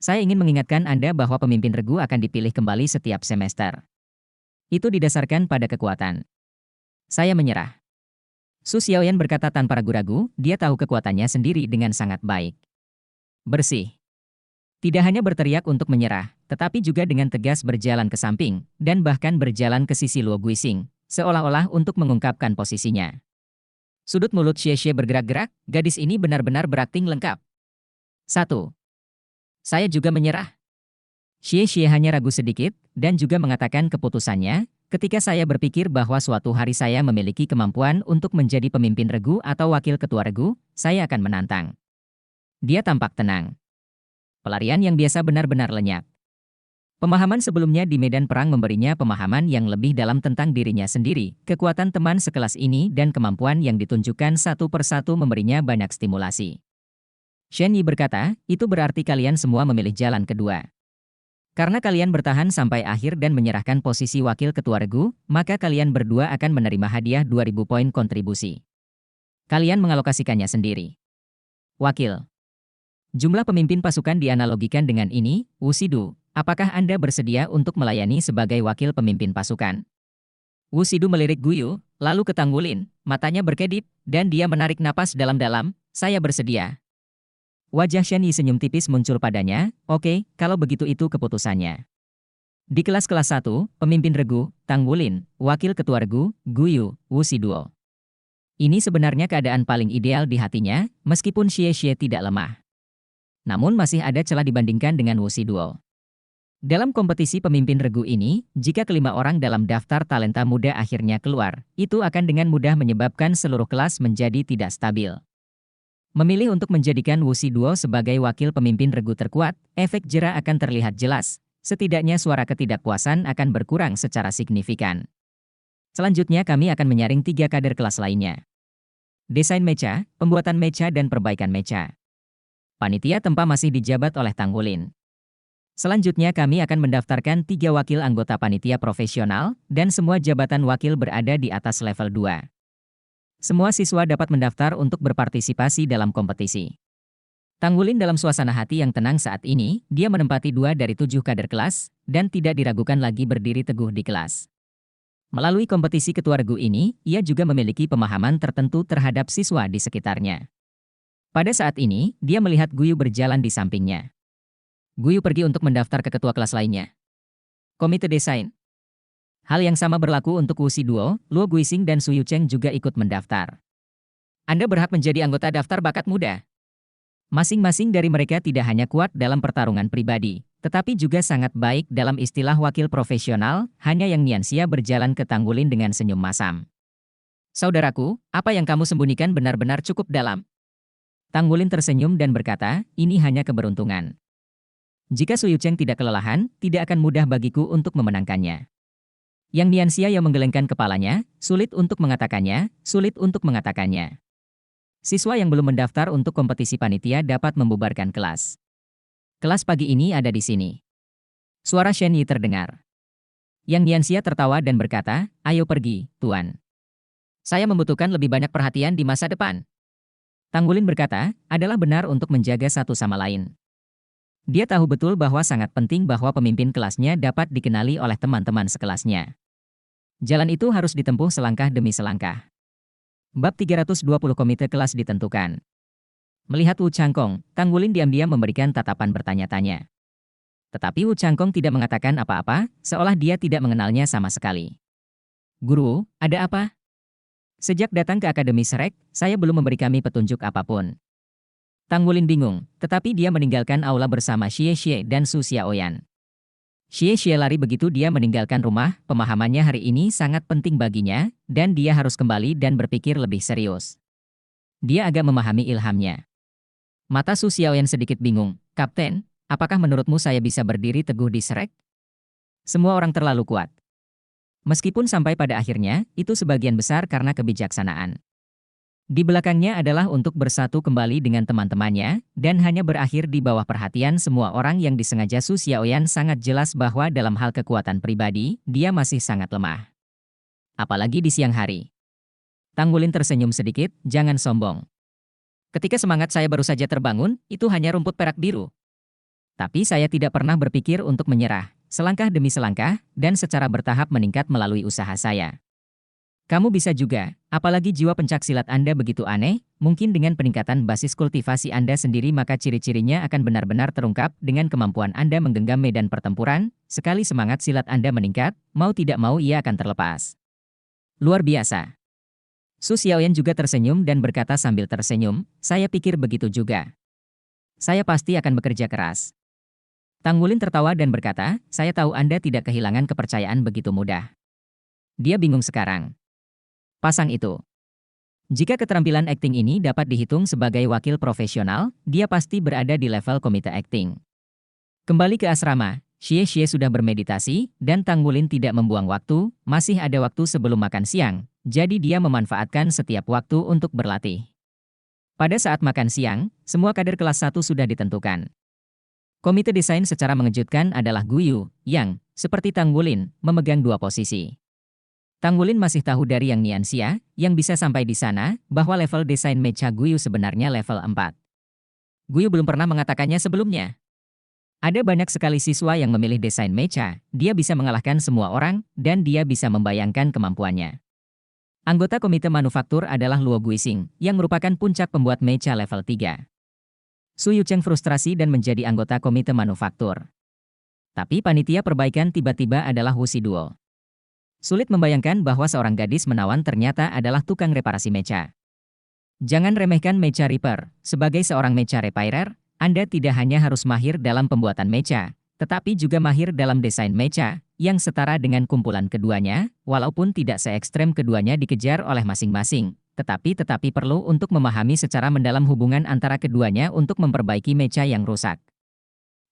Saya ingin mengingatkan Anda bahwa pemimpin regu akan dipilih kembali setiap semester. Itu didasarkan pada kekuatan. Saya menyerah. Su Xiaoyan berkata tanpa ragu-ragu, dia tahu kekuatannya sendiri dengan sangat baik. Bersih. Tidak hanya berteriak untuk menyerah, tetapi juga dengan tegas berjalan ke samping, dan bahkan berjalan ke sisi Luo Guixing, seolah-olah untuk mengungkapkan posisinya. Sudut mulut Xie Xie bergerak-gerak, gadis ini benar-benar berakting lengkap. 1. Saya juga menyerah. Xie Xie hanya ragu sedikit, dan juga mengatakan keputusannya, ketika saya berpikir bahwa suatu hari saya memiliki kemampuan untuk menjadi pemimpin regu atau wakil ketua regu, saya akan menantang. Dia tampak tenang. Pelarian yang biasa benar-benar lenyap. Pemahaman sebelumnya di medan perang memberinya pemahaman yang lebih dalam tentang dirinya sendiri, kekuatan teman sekelas ini dan kemampuan yang ditunjukkan satu persatu memberinya banyak stimulasi. Shen Yi berkata, itu berarti kalian semua memilih jalan kedua. Karena kalian bertahan sampai akhir dan menyerahkan posisi wakil ketua regu, maka kalian berdua akan menerima hadiah 2000 poin kontribusi. Kalian mengalokasikannya sendiri. Wakil. Jumlah pemimpin pasukan dianalogikan dengan ini, Wuxi Du, apakah Anda bersedia untuk melayani sebagai wakil pemimpin pasukan? Wu Shidu melirik Guyu, lalu ke Tanggulin, matanya berkedip, dan dia menarik napas dalam-dalam, saya bersedia. Wajah Shen Yi senyum tipis muncul padanya, oke, kalau begitu itu keputusannya. Di kelas-kelas 1, pemimpin regu, Tanggulin, wakil ketua regu, Guyu, Wu Shiduo. Ini sebenarnya keadaan paling ideal di hatinya, meskipun Xie tidak lemah. Namun masih ada celah dibandingkan dengan Wu Shiduo. Dalam kompetisi pemimpin regu ini, jika kelima orang dalam daftar talenta muda akhirnya keluar, itu akan dengan mudah menyebabkan seluruh kelas menjadi tidak stabil. Memilih untuk menjadikan Wu Shiduo sebagai wakil pemimpin regu terkuat, efek jera akan terlihat jelas. Setidaknya suara ketidakpuasan akan berkurang secara signifikan. Selanjutnya kami akan menyaring 3 kader kelas lainnya. Desain mecha, pembuatan mecha dan perbaikan mecha. Panitia tempa masih dijabat oleh Tanggulin. Selanjutnya kami akan mendaftarkan 3 wakil anggota panitia profesional, dan semua jabatan wakil berada di atas level 2. Semua siswa dapat mendaftar untuk berpartisipasi dalam kompetisi. Tanggulin dalam suasana hati yang tenang saat ini, dia menempati 2 dari 7 kader kelas, dan tidak diragukan lagi berdiri teguh di kelas. Melalui kompetisi ketua regu ini, ia juga memiliki pemahaman tertentu terhadap siswa di sekitarnya. Pada saat ini, dia melihat Guyu berjalan di sampingnya. Guyu pergi untuk mendaftar ke ketua kelas lainnya. Komite desain. Hal yang sama berlaku untuk Wu Shiduo, Luo Guixing dan Su Yucheng juga ikut mendaftar. Anda berhak menjadi anggota daftar bakat muda. Masing-masing dari mereka tidak hanya kuat dalam pertarungan pribadi, tetapi juga sangat baik dalam istilah wakil profesional, hanya yang Nianxia berjalan ke Tanggulin dengan senyum masam. Saudaraku, apa yang kamu sembunyikan benar-benar cukup dalam. Tanggulin tersenyum dan berkata, ini hanya keberuntungan. Jika Su Yucheng tidak kelelahan, tidak akan mudah bagiku untuk memenangkannya. Yang Nianxia yang menggelengkan kepalanya, sulit untuk mengatakannya, sulit untuk mengatakannya. Siswa yang belum mendaftar untuk kompetisi panitia dapat membubarkan kelas. Kelas pagi ini ada di sini. Suara Shen Yi terdengar. Yang Nianxia tertawa dan berkata, ayo pergi, Tuan. Saya membutuhkan lebih banyak perhatian di masa depan. Tanggulin berkata, adalah benar untuk menjaga satu sama lain. Dia tahu betul bahwa sangat penting bahwa pemimpin kelasnya dapat dikenali oleh teman-teman sekelasnya. Jalan itu harus ditempuh selangkah demi selangkah. Bab 320 komite kelas ditentukan. Melihat Wu Changkong, Tanggulin diam-diam memberikan tatapan bertanya-tanya. Tetapi Wu Changkong tidak mengatakan apa-apa, seolah dia tidak mengenalnya sama sekali. Guru, ada apa? Sejak datang ke Akademi Shrek, saya belum memberi kami petunjuk apapun. Tanggulin bingung, tetapi dia meninggalkan aula bersama Xie dan Su Xiaoyan. Xie lari begitu dia meninggalkan rumah, pemahamannya hari ini sangat penting baginya, dan dia harus kembali dan berpikir lebih serius. Dia agak memahami ilhamnya. Mata Su Xiaoyan sedikit bingung, Kapten, apakah menurutmu saya bisa berdiri teguh di Shrek? Semua orang terlalu kuat. Meskipun sampai pada akhirnya, itu sebagian besar karena kebijaksanaan. Di belakangnya adalah untuk bersatu kembali dengan teman-temannya, dan hanya berakhir di bawah perhatian semua orang yang disengaja. Su Xiaoyan sangat jelas bahwa dalam hal kekuatan pribadi, dia masih sangat lemah. Apalagi di siang hari. Tanggulin tersenyum sedikit, jangan sombong. Ketika semangat saya baru saja terbangun, itu hanya rumput perak biru. Tapi saya tidak pernah berpikir untuk menyerah, selangkah demi selangkah, dan secara bertahap meningkat melalui usaha saya. Kamu bisa juga, apalagi jiwa pencaksilat Anda begitu aneh, mungkin dengan peningkatan basis kultivasi Anda sendiri maka ciri-cirinya akan benar-benar terungkap dengan kemampuan Anda menggenggam medan pertempuran, sekali semangat silat Anda meningkat, mau tidak mau ia akan terlepas. Luar biasa. Su Xiaoyan juga tersenyum dan berkata sambil tersenyum, saya pikir begitu juga. Saya pasti akan bekerja keras. Tanggulin tertawa dan berkata, saya tahu Anda tidak kehilangan kepercayaan begitu mudah. Dia bingung sekarang. Pasang itu. Jika keterampilan akting ini dapat dihitung sebagai wakil profesional, dia pasti berada di level komite akting. Kembali ke asrama, Xie sudah bermeditasi, dan Tanggulin tidak membuang waktu, masih ada waktu sebelum makan siang, jadi dia memanfaatkan setiap waktu untuk berlatih. Pada saat makan siang, semua kader kelas 1 sudah ditentukan. Komite desain secara mengejutkan adalah Guyu, yang, seperti Tanggulin, memegang 2 posisi. Tanggulin masih tahu dari Yang Nianxia, yang bisa sampai di sana, bahwa level desain mecha Guyu sebenarnya level 4. Guyu belum pernah mengatakannya sebelumnya. Ada banyak sekali siswa yang memilih desain mecha, dia bisa mengalahkan semua orang, dan dia bisa membayangkan kemampuannya. Anggota komite manufaktur adalah Luo Guixing, yang merupakan puncak pembuat mecha level 3. Su Yucheng frustrasi dan menjadi anggota komite manufaktur. Tapi panitia perbaikan tiba-tiba adalah Wu Shiduo. Sulit membayangkan bahwa seorang gadis menawan ternyata adalah tukang reparasi mecha. Jangan remehkan Mecha Reaper, sebagai seorang mecha repairer, Anda tidak hanya harus mahir dalam pembuatan mecha, tetapi juga mahir dalam desain mecha, yang setara dengan kumpulan keduanya, walaupun tidak se-ekstrem keduanya dikejar oleh masing-masing, tetapi perlu untuk memahami secara mendalam hubungan antara keduanya untuk memperbaiki mecha yang rusak.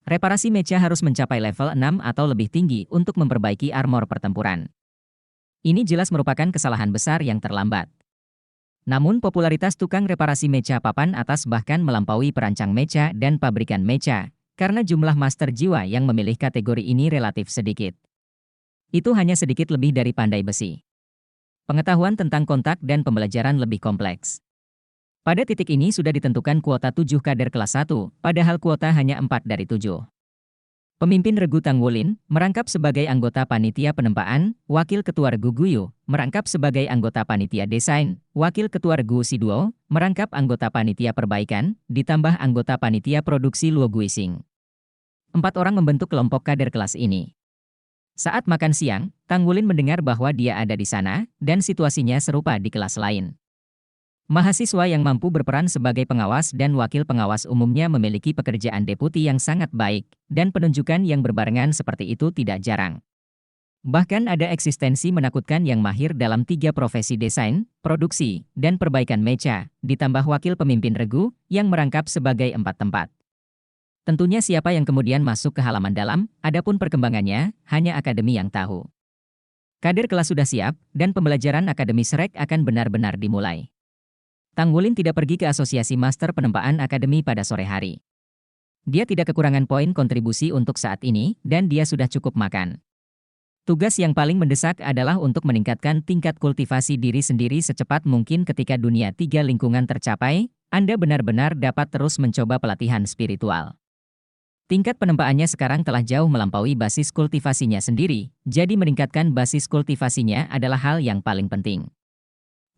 Reparasi mecha harus mencapai level 6 atau lebih tinggi untuk memperbaiki armor pertempuran. Ini jelas merupakan kesalahan besar yang terlambat. Namun popularitas tukang reparasi mecha papan atas bahkan melampaui perancang mecha dan pabrikan mecha, karena jumlah master jiwa yang memilih kategori ini relatif sedikit. Itu hanya sedikit lebih dari pandai besi. Pengetahuan tentang kontak dan pembelajaran lebih kompleks. Pada titik ini sudah ditentukan kuota 7 kader kelas 1, padahal kuota hanya 4 dari 7. Pemimpin Regu Tang Wulin merangkap sebagai anggota panitia penempaan, wakil ketua Regu Guyu merangkap sebagai anggota panitia desain, wakil ketua Regu Shiduo merangkap anggota panitia perbaikan, ditambah anggota panitia produksi Luo Guixing. 4 orang membentuk kelompok kader kelas ini. Saat makan siang, Tang Wulin mendengar bahwa dia ada di sana, dan situasinya serupa di kelas lain. Mahasiswa yang mampu berperan sebagai pengawas dan wakil pengawas umumnya memiliki pekerjaan deputi yang sangat baik, dan penunjukan yang berbarengan seperti itu tidak jarang. Bahkan ada eksistensi menakutkan yang mahir dalam 3 profesi desain, produksi, dan perbaikan mecha, ditambah wakil pemimpin regu, yang merangkap sebagai 4 tempat. Tentunya siapa yang kemudian masuk ke halaman dalam, adapun perkembangannya, hanya akademi yang tahu. Kader kelas sudah siap, dan pembelajaran akademi Shrek akan benar-benar dimulai. Tang Wulin tidak pergi ke asosiasi master penempaan akademi pada sore hari. Dia tidak kekurangan poin kontribusi untuk saat ini, dan dia sudah cukup makan. Tugas yang paling mendesak adalah untuk meningkatkan tingkat kultivasi diri sendiri secepat mungkin. Ketika dunia 3 lingkungan tercapai, Anda benar-benar dapat terus mencoba pelatihan spiritual. Tingkat penempaannya sekarang telah jauh melampaui basis kultivasinya sendiri, jadi meningkatkan basis kultivasinya adalah hal yang paling penting.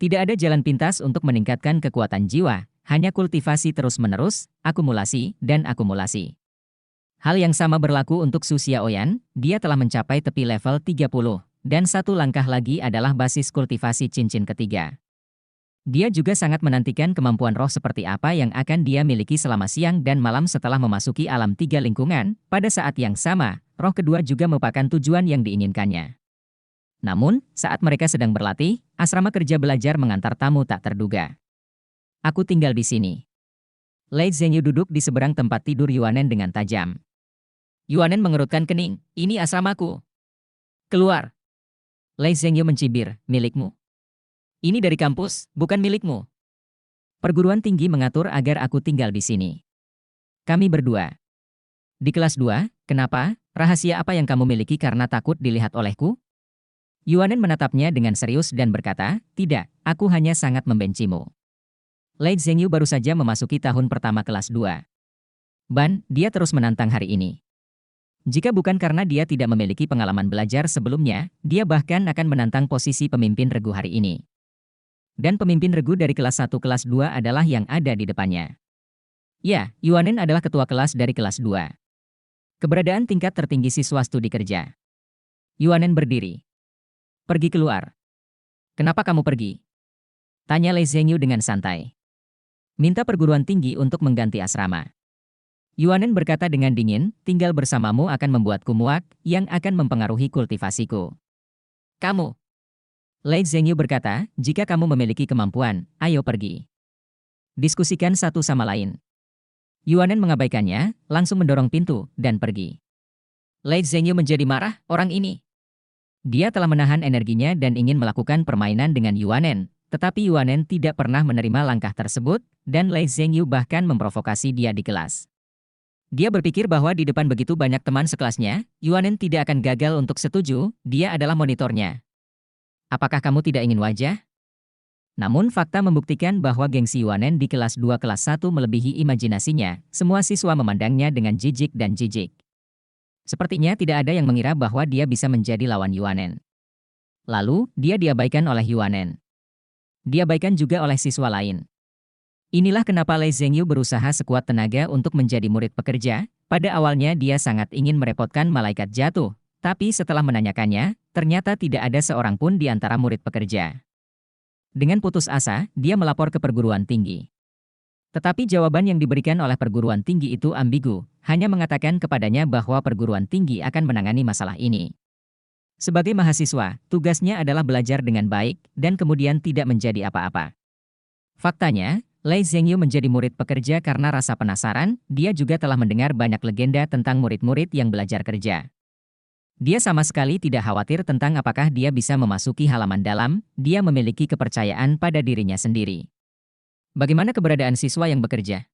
Tidak ada jalan pintas untuk meningkatkan kekuatan jiwa, hanya kultivasi terus-menerus, akumulasi, dan akumulasi. Hal yang sama berlaku untuk Su Xiaoyan, dia telah mencapai tepi level 30, dan satu langkah lagi adalah basis kultivasi cincin ketiga. Dia juga sangat menantikan kemampuan roh seperti apa yang akan dia miliki selama siang dan malam setelah memasuki alam 3 lingkungan. Pada saat yang sama, roh kedua juga merupakan tujuan yang diinginkannya. Namun, saat mereka sedang berlatih, asrama kerja belajar mengantar tamu tak terduga. Aku tinggal di sini. Lei Zhengyu duduk di seberang tempat tidur Yuanen dengan tajam. Yuanen mengerutkan kening, ini asramaku. Keluar. Lei Zhengyu mencibir, milikmu. Ini dari kampus, bukan milikmu. Perguruan tinggi mengatur agar aku tinggal di sini. Kami berdua. Di kelas 2, kenapa? Rahasia apa yang kamu miliki karena takut dilihat olehku? Yuanen menatapnya dengan serius dan berkata, tidak, aku hanya sangat membencimu. Lei Zhengyu baru saja memasuki tahun pertama kelas 2. Ban, dia terus menantang hari ini. Jika bukan karena dia tidak memiliki pengalaman belajar sebelumnya, dia bahkan akan menantang posisi pemimpin regu hari ini. Dan pemimpin regu dari kelas 1 kelas 2 adalah yang ada di depannya. Ya, Yuanen adalah ketua kelas dari kelas 2. Keberadaan tingkat tertinggi siswa studi kerja. Yuanen berdiri. Pergi keluar. Kenapa kamu pergi? Tanya Lei Zhengyu dengan santai. Minta perguruan tinggi untuk mengganti asrama. Yuanen berkata dengan dingin, tinggal bersamamu akan membuatku muak, yang akan mempengaruhi kultivasiku. Kamu. Lei Zhengyu berkata, jika kamu memiliki kemampuan, ayo pergi. Diskusikan satu sama lain. Yuanen mengabaikannya, langsung mendorong pintu, dan pergi. Lei Zhengyu menjadi marah, orang ini. Dia telah menahan energinya dan ingin melakukan permainan dengan Yuanen, tetapi Yuanen tidak pernah menerima langkah tersebut, dan Lei Zhengyu bahkan memprovokasi dia di kelas. Dia berpikir bahwa di depan begitu banyak teman sekelasnya, Yuanen tidak akan gagal untuk setuju, dia adalah monitornya. Apakah kamu tidak ingin wajah? Namun fakta membuktikan bahwa gengsi Yuanen di kelas 2 kelas 1 melebihi imajinasinya, semua siswa memandangnya dengan jijik dan jijik. Sepertinya tidak ada yang mengira bahwa dia bisa menjadi lawan Yuanen. Lalu, dia diabaikan oleh Yuanen. Diabaikan juga oleh siswa lain. Inilah kenapa Lei Zhengyu berusaha sekuat tenaga untuk menjadi murid pekerja. Pada awalnya dia sangat ingin merepotkan malaikat jatuh, tapi setelah menanyakannya, ternyata tidak ada seorang pun di antara murid pekerja. Dengan putus asa, dia melapor ke perguruan tinggi. Tetapi jawaban yang diberikan oleh perguruan tinggi itu ambigu, hanya mengatakan kepadanya bahwa perguruan tinggi akan menangani masalah ini. Sebagai mahasiswa, tugasnya adalah belajar dengan baik, dan kemudian tidak menjadi apa-apa. Faktanya, Lei Zhengyu menjadi murid pekerja karena rasa penasaran, dia juga telah mendengar banyak legenda tentang murid-murid yang belajar kerja. Dia sama sekali tidak khawatir tentang apakah dia bisa memasuki halaman dalam, dia memiliki kepercayaan pada dirinya sendiri. Bagaimana keberadaan siswa yang bekerja?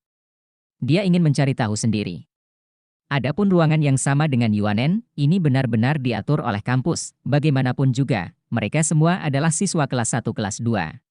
Dia ingin mencari tahu sendiri. Adapun ruangan yang sama dengan Yuanen, ini benar-benar diatur oleh kampus. Bagaimanapun juga, mereka semua adalah siswa kelas 1 kelas 2.